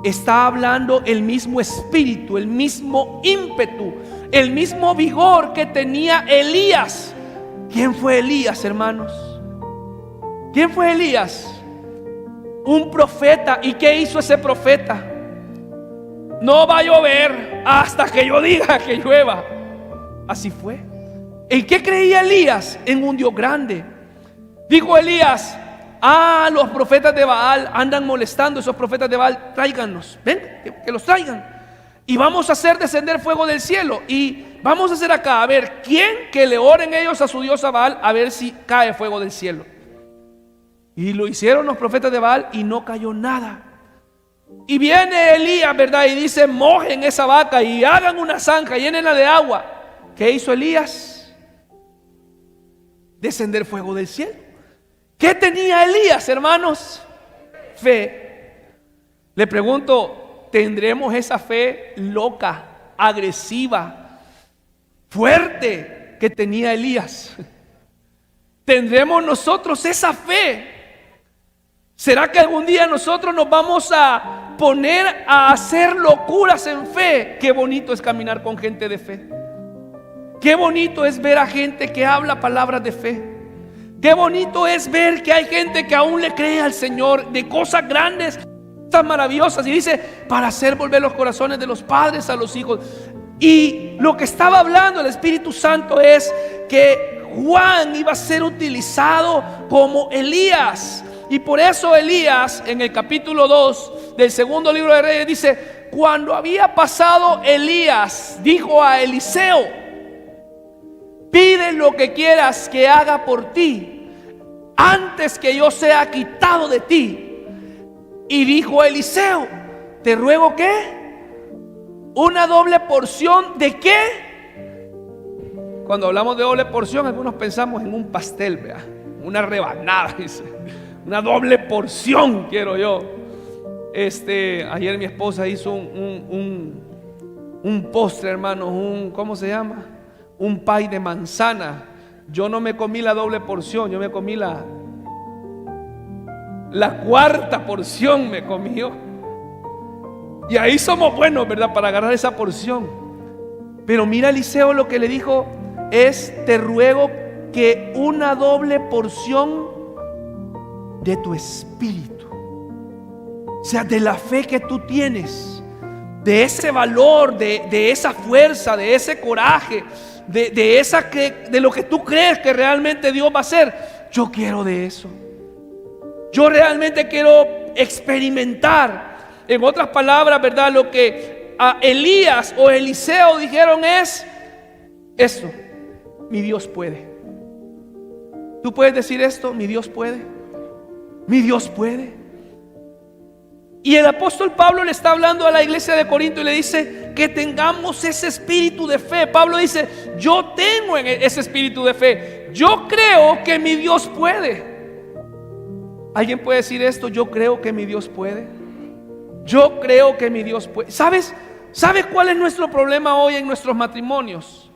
Speaker 1: está hablando el mismo espíritu, el mismo ímpetu, el mismo vigor que tenía Elías. ¿Quién fue Elías, hermanos? ¿Quién fue Elías? Un profeta. ¿Y qué hizo ese profeta? No va a llover hasta que yo diga que llueva. Así fue. ¿En qué creía Elías? En un Dios grande. Dijo Elías: los profetas de Baal andan molestando. Esos profetas de Baal, tráiganlos, ven, que los traigan, y vamos a hacer descender fuego del cielo. Y vamos a hacer acá, a ver, ¿quién que le oren ellos a su diosa Baal? A ver si cae fuego del cielo. Y lo hicieron los profetas de Baal, y no cayó nada. Y viene Elías, ¿verdad? Y dice: mojen esa vaca y hagan una zanja, llénenla de agua. ¿Qué hizo Elías? Descender fuego del cielo. ¿Qué tenía Elías, hermanos? Fe. Le pregunto, ¿tendremos esa fe loca, agresiva, fuerte que tenía Elías? ¿Tendremos nosotros esa fe? ¿Será que algún día nosotros nos vamos a poner a hacer locuras en fe? Qué bonito es caminar con gente de fe. Qué bonito es ver a gente que habla palabras de fe. Qué bonito es ver que hay gente que aún le cree al Señor de cosas grandes, tan maravillosas. Y dice: para hacer volver los corazones de los padres a los hijos. Y lo que estaba hablando el Espíritu Santo es que Juan iba a ser utilizado como Elías. Y por eso Elías, en el capítulo 2 del segundo libro de Reyes, dice: cuando había pasado Elías, dijo a Eliseo: pide lo que quieras que haga por ti, antes que yo sea quitado de ti. Y dijo Eliseo: te ruego que una doble porción de qué. Cuando hablamos de doble porción, algunos pensamos en un pastel, ¿verdad? Una rebanada, dice. Una doble porción quiero yo. Ayer mi esposa hizo un postre, hermanos, ¿cómo se llama? Un pie de manzana. Yo no me comí la doble porción, yo me comí la cuarta porción, me comí yo. Y ahí somos buenos, ¿verdad? Para agarrar esa porción. Pero mira, Eliseo lo que le dijo es: te ruego que una doble porción de tu espíritu, o sea, de la fe que tú tienes, de ese valor, de esa fuerza, de ese coraje, de lo que tú crees que realmente Dios va a hacer. Yo quiero de eso. Yo realmente quiero experimentar. En otras palabras, ¿verdad? Lo que a Elías o Eliseo dijeron es esto: mi Dios puede. ¿Tú puedes decir esto? Mi Dios puede. Mi Dios puede. Y el apóstol Pablo le está hablando a la iglesia de Corinto y le dice que tengamos ese espíritu de fe. Pablo dice: yo tengo ese espíritu de fe. Yo creo que mi Dios puede. ¿Alguien puede decir esto? Yo creo que mi Dios puede. Yo creo que mi Dios puede. ¿Sabes cuál es nuestro problema hoy en nuestros matrimonios?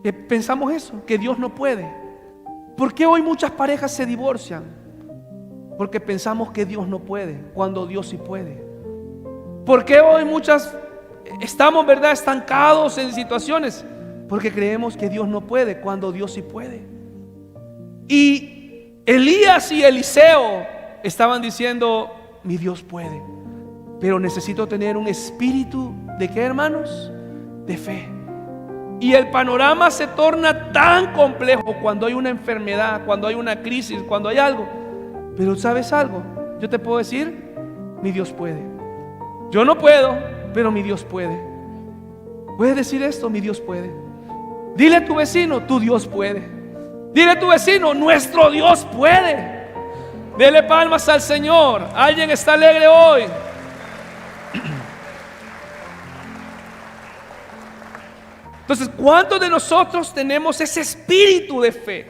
Speaker 1: Que pensamos eso, que Dios no puede. ¿Por qué hoy muchas parejas se divorcian? Porque pensamos que Dios no puede, cuando Dios sí puede. ¿Por qué hoy muchas estamos, verdad, estancados en situaciones? Porque creemos que Dios no puede, cuando Dios sí puede. Y Elías y Eliseo estaban diciendo, mi Dios puede, pero necesito tener un espíritu ¿de qué, hermanos? De fe. Y el panorama se torna tan complejo cuando hay una enfermedad, cuando hay una crisis, cuando hay algo. Pero ¿sabes algo? Yo te puedo decir, mi Dios puede. Yo no puedo, pero mi Dios puede. ¿Puedes decir esto? Mi Dios puede. Dile a tu vecino, tu Dios puede. Dile a tu vecino, nuestro Dios puede. Dele palmas al Señor. ¿Alguien está alegre hoy? Entonces, ¿cuántos de nosotros tenemos ese espíritu de fe?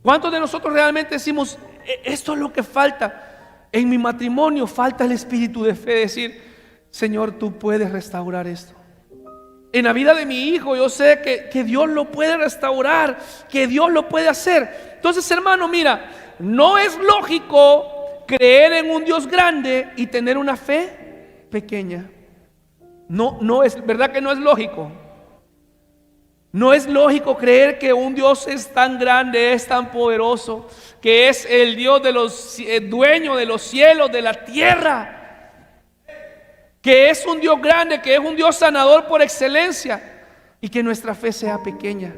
Speaker 1: ¿Cuántos de nosotros realmente decimos, esto es lo que falta? En mi matrimonio falta el espíritu de fe, decir, Señor, tú puedes restaurar esto. En la vida de mi hijo yo sé que Dios lo puede restaurar, que Dios lo puede hacer. Entonces, hermano, mira, no es lógico creer en un Dios grande y tener una fe pequeña. No es verdad que no es lógico. No es lógico creer que un Dios es tan grande, es tan poderoso, que es el Dios de los dueño de los cielos, de la tierra, que es un Dios grande, que es un Dios sanador por excelencia, y que nuestra fe sea pequeña.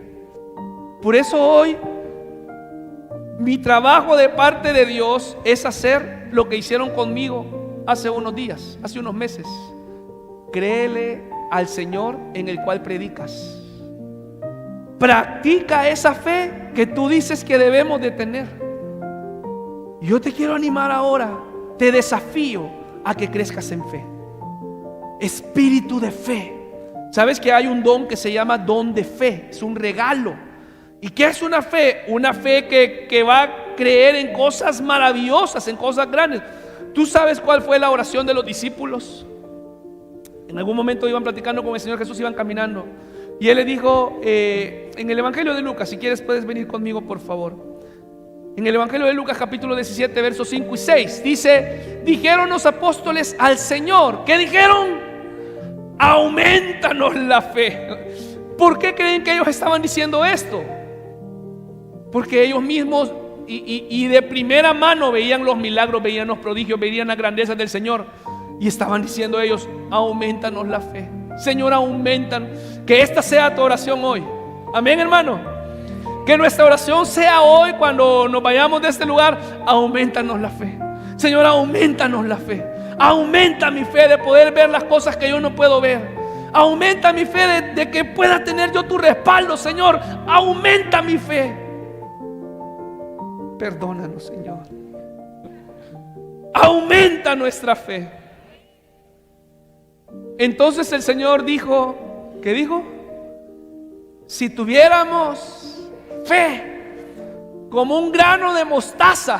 Speaker 1: Por eso hoy mi trabajo de parte de Dios es hacer lo que hicieron conmigo hace unos días, hace unos meses. Créele al Señor en el cual predicas. Practica esa fe que tú dices que debemos de tener. Yo te quiero animar ahora, te desafío a que crezcas en fe. Espíritu de fe. ¿Sabes que hay un don que se llama don de fe? Es un regalo. ¿Y qué es una fe? Una fe que va a creer en cosas maravillosas, en cosas grandes. ¿Tú sabes cuál fue la oración de los discípulos? En algún momento iban platicando con el Señor Jesús, iban caminando, y Él le dijo, en el Evangelio de Lucas, si quieres puedes venir conmigo por favor. En el Evangelio de Lucas capítulo 17 versos 5 y 6 dice, dijeron los apóstoles al Señor, ¿qué dijeron? Aumentanos la fe. ¿Por qué creen que ellos estaban diciendo esto? Porque ellos mismos y de primera mano veían los milagros, veían los prodigios, veían las grandezas del Señor, y estaban diciendo ellos, aumentanos la fe. Señor, aumentan. Que esta sea tu oración hoy. Amén, hermano. Que nuestra oración sea hoy cuando nos vayamos de este lugar. Aumentanos la fe. Señor, aumentanos la fe. Aumenta mi fe de poder ver las cosas que yo no puedo ver. Aumenta mi fe de que pueda tener yo tu respaldo, Señor. Aumenta mi fe. Perdónanos, Señor. Aumenta nuestra fe. Entonces el Señor dijo, ¿qué dijo? Si tuviéramos fe como un grano de mostaza,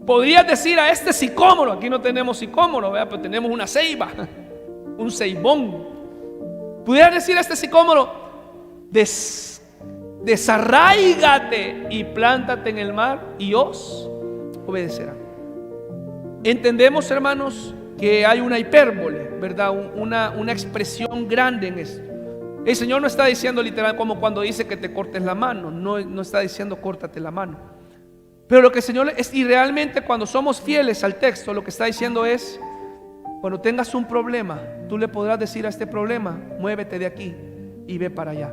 Speaker 1: podrías decir a este sicómoro, aquí no tenemos sicómoro, ¿verdad? Pero tenemos una ceiba, un ceibón. Pudieras decir a este sicómoro, desarráigate y plántate en el mar, y os obedecerá. Entendemos, hermanos, que hay una hipérbole, ¿verdad? Una expresión grande en esto. El Señor no está diciendo literal como cuando dice que te cortes la mano. No está diciendo córtate la mano. Pero lo que el Señor es, y realmente cuando somos fieles al texto, lo que está diciendo es, cuando tengas un problema, tú le podrás decir a este problema, muévete de aquí y ve para allá.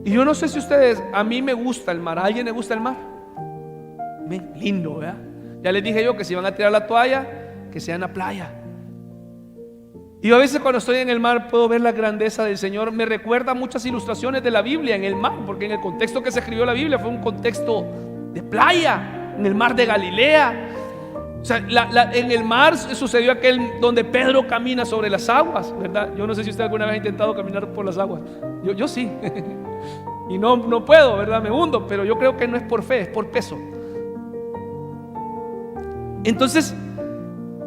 Speaker 1: Y yo no sé si ustedes, a mí me gusta el mar. ¿A alguien le gusta el mar? Bien, lindo, ¿verdad? Ya les dije yo que si van a tirar la toalla, que sea en la playa. Y yo a veces cuando estoy en el mar puedo ver la grandeza del Señor. Me recuerda muchas ilustraciones de la Biblia en el mar, porque en el contexto que se escribió la Biblia fue un contexto de playa, en el mar de Galilea. O sea, en el mar sucedió aquel donde Pedro camina sobre las aguas, ¿verdad? Yo no sé si usted alguna vez ha intentado caminar por las aguas. Yo sí. Y no puedo, ¿verdad? Me hundo, pero yo creo que no es por fe, es por peso. Entonces,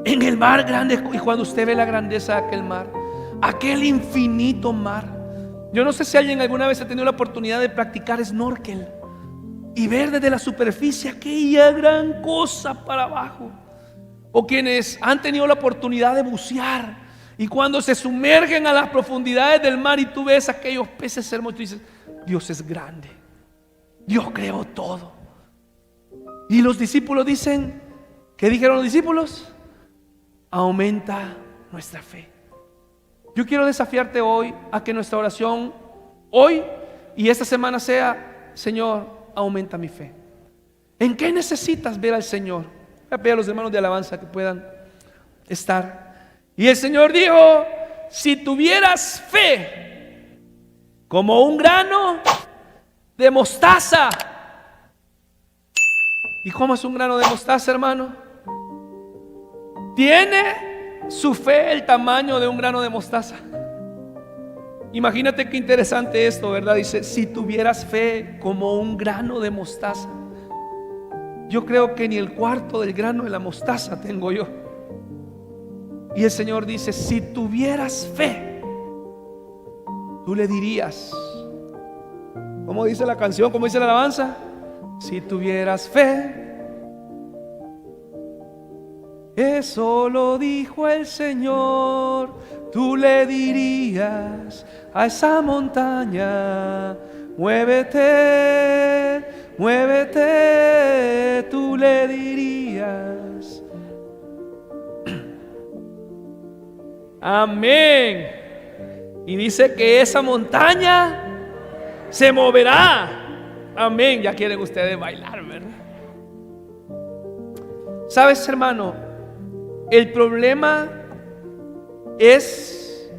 Speaker 1: en el mar grande, y cuando usted ve la grandeza de aquel mar, aquel infinito mar. Yo no sé si alguien alguna vez ha tenido la oportunidad de practicar snorkel y ver desde la superficie aquella gran cosa para abajo, o quienes han tenido la oportunidad de bucear y cuando se sumergen a las profundidades del mar y tú ves aquellos peces hermosos, tú dices, Dios es grande, Dios creó todo. Y los discípulos dicen, ¿qué dijeron los discípulos? Aumenta nuestra fe. Yo quiero desafiarte hoy a que nuestra oración hoy y esta semana sea: Señor, aumenta mi fe. ¿En qué necesitas ver al Señor? Voy a pedir a los hermanos de alabanza que puedan estar. Y el Señor dijo: si tuvieras fe como un grano de mostaza. ¿Y cómo es un grano de mostaza, hermano? Tiene su fe el tamaño de un grano de mostaza. Imagínate qué interesante esto, ¿verdad? Dice, si tuvieras fe como un grano de mostaza. Yo creo que ni el cuarto del grano de la mostaza tengo yo. Y el Señor dice, si tuvieras fe, tú le dirías, ¿cómo dice la canción? ¿Cómo dice la alabanza? Si tuvieras fe. Eso lo dijo el Señor. Tú le dirías a esa montaña, muévete, muévete. Tú le dirías. Amén. Y dice que esa montaña se moverá. Amén. Ya quieren ustedes bailar, ¿verdad? ¿Sabes, hermano? El problema es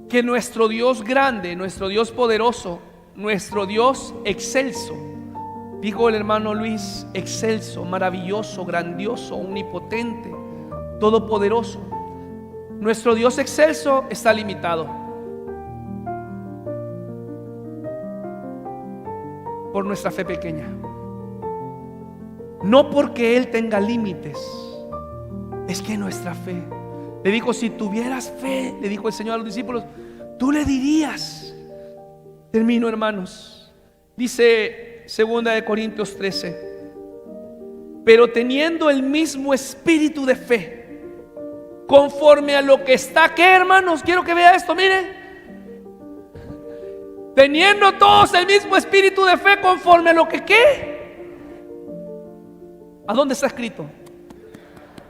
Speaker 1: que nuestro Dios grande, nuestro Dios poderoso, nuestro Dios excelso, dijo el hermano Luis, excelso, maravilloso, grandioso, omnipotente, todopoderoso. Nuestro Dios excelso está limitado por nuestra fe pequeña. No porque Él tenga límites, es que nuestra fe. Le dijo, si tuvieras fe, le dijo el Señor a los discípulos, tú le dirías. Termino, hermanos. Dice 2 de Corintios 13, pero teniendo el mismo espíritu de fe, conforme a lo que está, ¿qué, hermanos? Quiero que vea esto, mire. Teniendo todos el mismo espíritu de fe, conforme a lo que, ¿qué? ¿A dónde está escrito?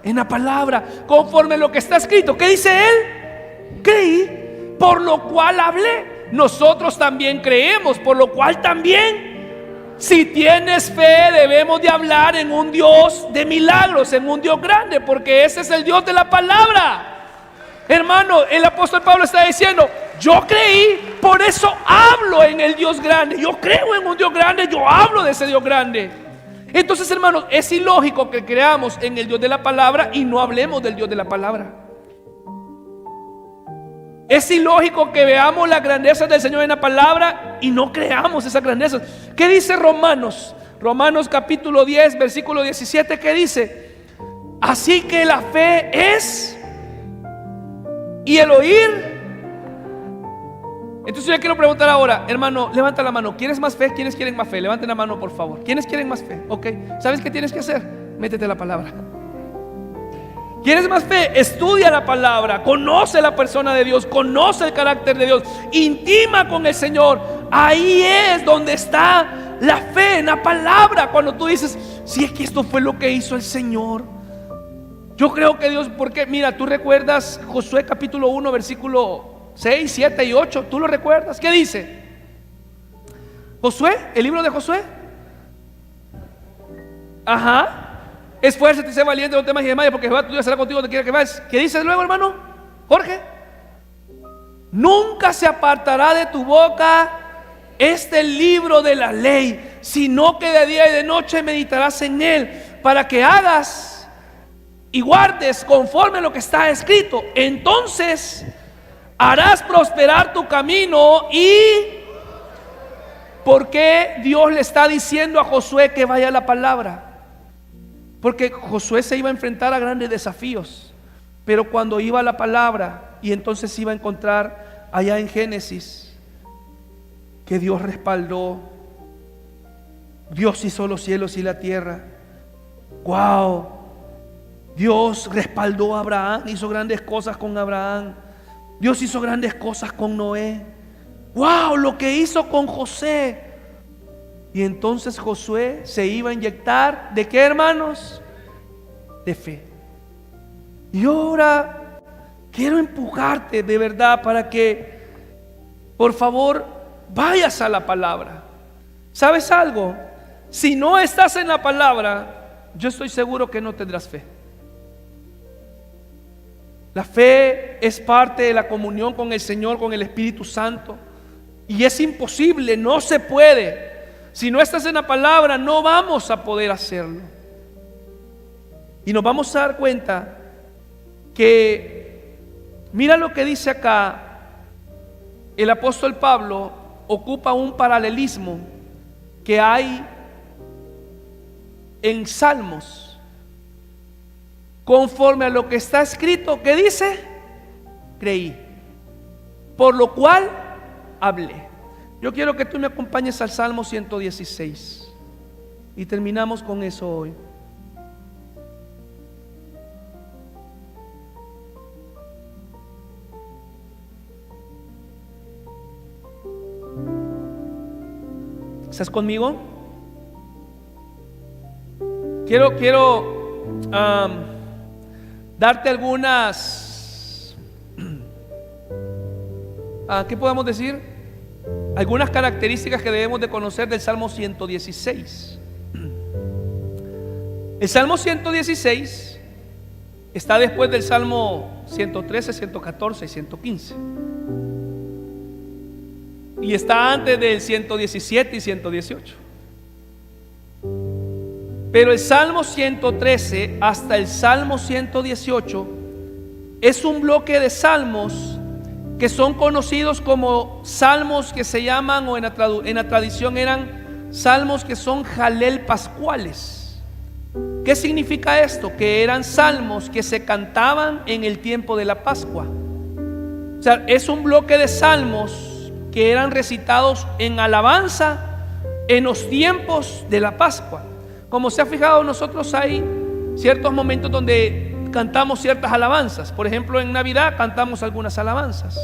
Speaker 1: En la palabra, conforme a lo que está escrito. ¿Qué dice él? Creí, por lo cual hablé. Nosotros también creemos, por lo cual también, si tienes fe, debemos de hablar en un Dios de milagros, en un Dios grande, porque ese es el Dios de la palabra. Hermano, el apóstol Pablo está diciendo, yo creí, por eso hablo en el Dios grande. Yo creo en un Dios grande, yo hablo de ese Dios grande. Entonces, hermanos, es ilógico que creamos en el Dios de la palabra y no hablemos del Dios de la palabra. Es ilógico que veamos las grandezas del Señor en la palabra y no creamos esas grandezas. ¿Qué dice Romanos? Romanos capítulo 10, versículo 17, ¿qué dice? Así que la fe es y el oír. Entonces yo quiero preguntar ahora, hermano, levanta la mano. ¿Quieres más fe? ¿Quiénes quieren más fe? Levanten la mano, por favor. ¿Quiénes quieren más fe? Ok, ¿sabes qué tienes que hacer? Métete la palabra. ¿Quieres más fe? Estudia la palabra, conoce la persona de Dios, conoce el carácter de Dios, intima con el Señor. Ahí es donde está la fe, en la palabra. Cuando tú dices, si es que esto fue lo que hizo el Señor. Yo creo que Dios, porque mira, tú recuerdas Josué capítulo 1, versículo 6, 7 y 8, ¿tú lo recuerdas? ¿Qué dice? Josué, el libro de Josué. Ajá. Esfuérzate y sé valiente, no temas y desmayes, porque Jehová tu Dios será contigo donde quiera que vayas. ¿Qué dice luego, hermano? Jorge. Nunca se apartará de tu boca este libro de la ley, sino que de día y de noche meditarás en él, para que hagas y guardes conforme a lo que está escrito. Entonces harás prosperar tu camino. ¿Y por qué Dios le está diciendo a Josué que vaya a la palabra? Porque Josué se iba a enfrentar a grandes desafíos, pero cuando iba a la palabra, y entonces iba a encontrar allá en Génesis que Dios respaldó. Dios hizo los cielos y la tierra. Wow. Dios respaldó a Abraham, hizo grandes cosas con Abraham. Dios hizo grandes cosas con Noé. Wow, lo que hizo con José. Y entonces Josué se iba a inyectar, ¿de qué, hermanos? De fe. Y ahora quiero empujarte de verdad para que, por favor, vayas a la palabra. ¿Sabes algo? Si no estás en la palabra, yo estoy seguro que no tendrás fe. La fe es parte de la comunión con el Señor, con el Espíritu Santo. Y es imposible, no se puede. Si no estás en la palabra, no vamos a poder hacerlo. Y nos vamos a dar cuenta que, mira lo que dice acá, el apóstol Pablo ocupa un paralelismo que hay en Salmos, conforme a lo que está escrito, que dice: creí, por lo cual hablé. Yo quiero que tú me acompañes al Salmo 116 y terminamos con eso hoy. ¿Estás conmigo? Quiero darte algunas, ¿qué podemos decir? Algunas características que debemos de conocer del Salmo 116. El Salmo 116 está después del Salmo 113, 114 y 115. Y está antes del 117 y 118. Pero el Salmo 113 hasta el Salmo 118 es un bloque de salmos que son conocidos como salmos que se llaman, o en la tradición eran salmos que son jalel pascuales. ¿Qué significa esto? Que eran salmos que se cantaban en el tiempo de la Pascua. O sea, es un bloque de salmos que eran recitados en alabanza en los tiempos de la Pascua. Como se ha fijado, nosotros hay ciertos momentos donde cantamos ciertas alabanzas. Por ejemplo, en Navidad cantamos algunas alabanzas.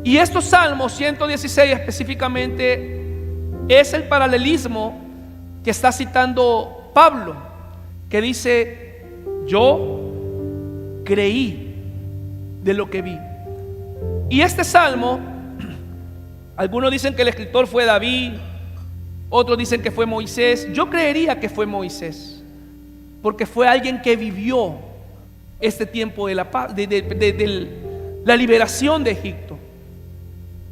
Speaker 1: Y estos salmos 116 específicamente es el paralelismo que está citando Pablo, que dice: yo creí de lo que vi. Y este salmo, algunos dicen que el escritor fue David, otros dicen que fue Moisés. Yo creería que fue Moisés, porque fue alguien que vivió este tiempo de la liberación de Egipto.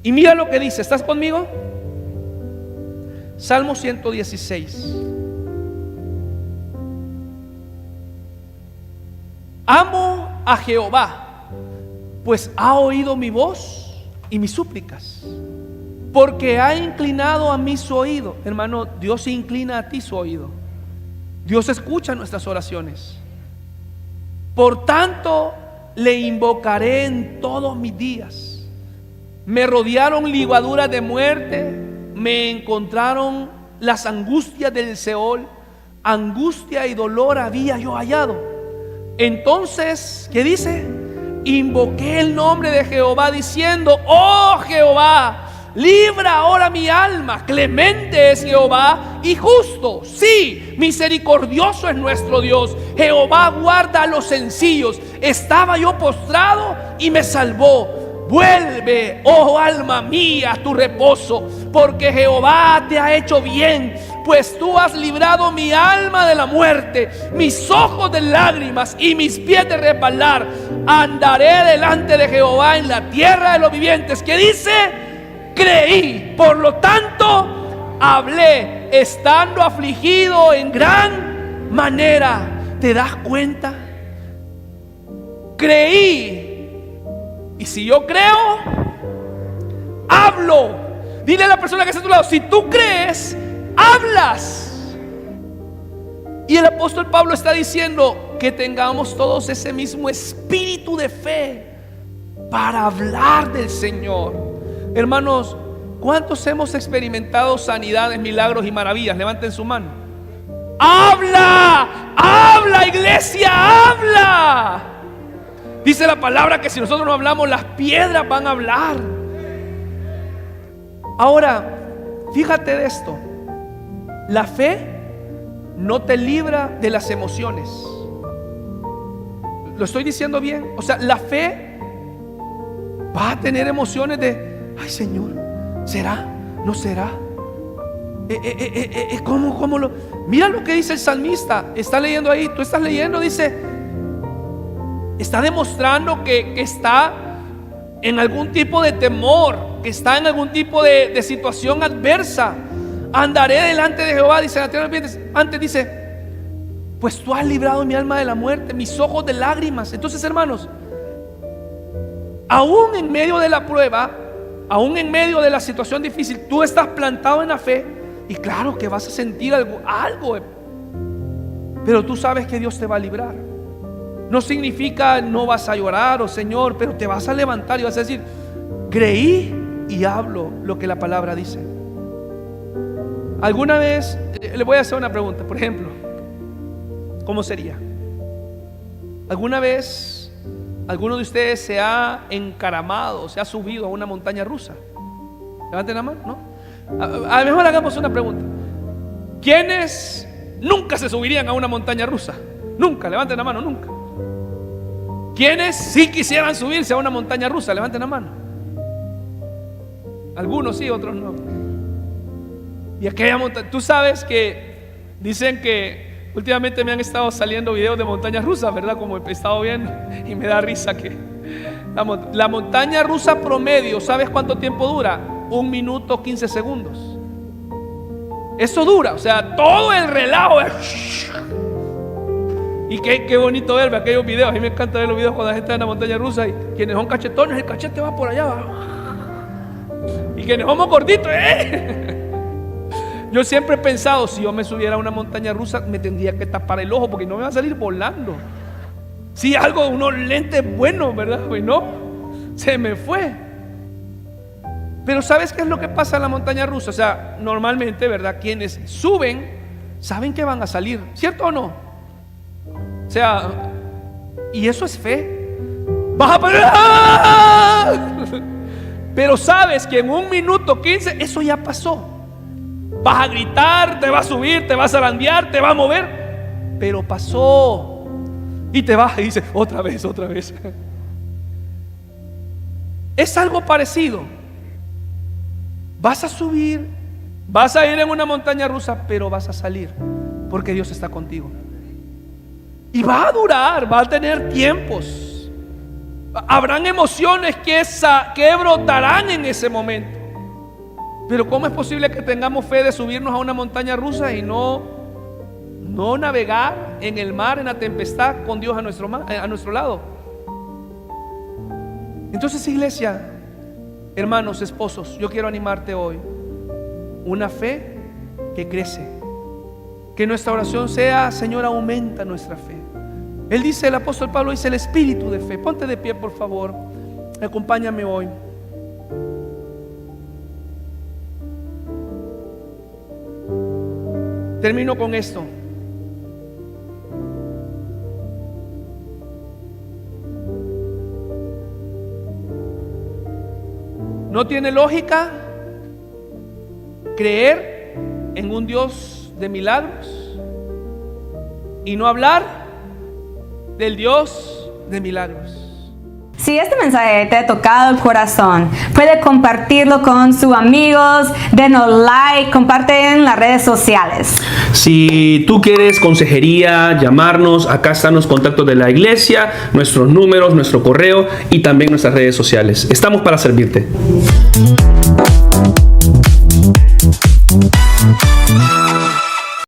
Speaker 1: Y mira lo que dice, ¿estás conmigo? Salmo 116. Amo a Jehová, pues ha oído mi voz y mis súplicas, porque ha inclinado a mí su oído. Hermano, Dios se inclina a ti su oído. Dios escucha nuestras oraciones. Por tanto, le invocaré en todos mis días. Me rodearon ligaduras de muerte, me encontraron las angustias del Seol. Angustia y dolor había yo hallado. Entonces, ¿qué dice? Invoqué el nombre de Jehová diciendo: oh Jehová, libra ahora mi alma. Clemente es Jehová y justo, sí, misericordioso es nuestro Dios. Jehová guarda a los sencillos. Estaba yo postrado y me salvó. Vuelve, oh alma mía, a tu reposo, porque Jehová te ha hecho bien, pues tú has librado mi alma de la muerte, mis ojos de lágrimas y mis pies de resbalar. Andaré delante de Jehová en la tierra de los vivientes. ¿Qué dice? Creí, por lo tanto hablé, estando afligido en gran manera. ¿Te das cuenta? Creí. Y si yo creo, hablo. Dile a la persona que está a tu lado: si tú crees, hablas. Y el apóstol Pablo está diciendo que tengamos todos ese mismo espíritu de fe para hablar del Señor. Hermanos, ¿cuántos hemos experimentado sanidades, milagros y maravillas? Levanten su mano. Habla, habla, iglesia, habla. Dice la palabra que si nosotros no hablamos, las piedras van a hablar. Ahora, fíjate de esto. La fe no te libra de las emociones. ¿Lo estoy diciendo bien? O sea, la fe va a tener emociones de: ay, Señor, ¿será? ¿No será? ¿Cómo lo? Mira lo que dice el salmista. Está leyendo ahí, tú estás leyendo, dice, está demostrando que está en algún tipo de temor, que está en algún tipo de situación adversa. Andaré delante de Jehová, dice antes dice, pues tú has librado mi alma de la muerte, mis ojos de lágrimas. Entonces, hermanos, aún en medio de la prueba, aún en medio de la situación difícil, tú estás plantado en la fe. Y claro que vas a sentir algo, pero tú sabes que Dios te va a librar. No significa no vas a llorar, oh Señor, pero te vas a levantar y vas a decir: creí y hablo lo que la palabra dice. Alguna vez le voy a hacer una pregunta, por ejemplo, ¿cómo sería? ¿Alguna vez alguno de ustedes se ha encaramado, se ha subido a una montaña rusa? Levanten la mano, ¿no? A lo mejor hagamos una pregunta. ¿Quiénes nunca se subirían a una montaña rusa? Nunca, levanten la mano, nunca. ¿Quiénes sí quisieran subirse a una montaña rusa? Levanten la mano. Algunos sí, otros no. Y aquella montaña, tú sabes que dicen que últimamente me han estado saliendo videos de montañas rusas, ¿verdad? Como he estado viendo, y me da risa que la montaña rusa promedio, ¿sabes cuánto tiempo dura? 1 minuto 15 segundos. Eso dura, o sea, todo el relajo. Y qué bonito ver aquellos videos. A mí me encanta ver los videos cuando la gente está en la montaña rusa y quienes son cachetones, el cachete va por allá, va. Y quienes somos gorditos, Yo siempre he pensado, si yo me subiera a una montaña rusa, me tendría que tapar el ojo porque no me va a salir volando. Si algo, unos lentes buenos, ¿verdad? Pues no, se me fue. Pero ¿sabes qué es lo que pasa en la montaña rusa? O sea, normalmente, ¿verdad? Quienes suben saben que van a salir, ¿cierto o no? O sea, y eso es fe. Vas a poner, pero sabes que en 1 minuto 15 eso ya pasó. Vas a gritar, te vas a subir, te vas a zarandear, te vas a mover, pero pasó. Y te vas y dices: otra vez. Es algo parecido. Vas a subir, vas a ir en una montaña rusa, pero vas a salir porque Dios está contigo. Y va a durar, va a tener tiempos. Habrán emociones que brotarán en ese momento. Pero ¿cómo es posible que tengamos fe de subirnos a una montaña rusa y no navegar en el mar, en la tempestad, con Dios a nuestro lado? Entonces, iglesia, hermanos, esposos, yo quiero animarte hoy. Una fe que crece. Que nuestra oración sea: Señor, aumenta nuestra fe. Él dice, el apóstol Pablo dice, el espíritu de fe. Ponte de pie, por favor. Acompáñame hoy. Termino con esto. No tiene lógica creer en un Dios de milagros y no hablar del Dios de milagros.
Speaker 2: Si este mensaje te ha tocado el corazón, puede compartirlo con sus amigos, denos like, comparte en las redes sociales.
Speaker 1: Si tú quieres consejería, llamarnos, acá están los contactos de la iglesia, nuestros números, nuestro correo y también nuestras redes sociales. Estamos para servirte.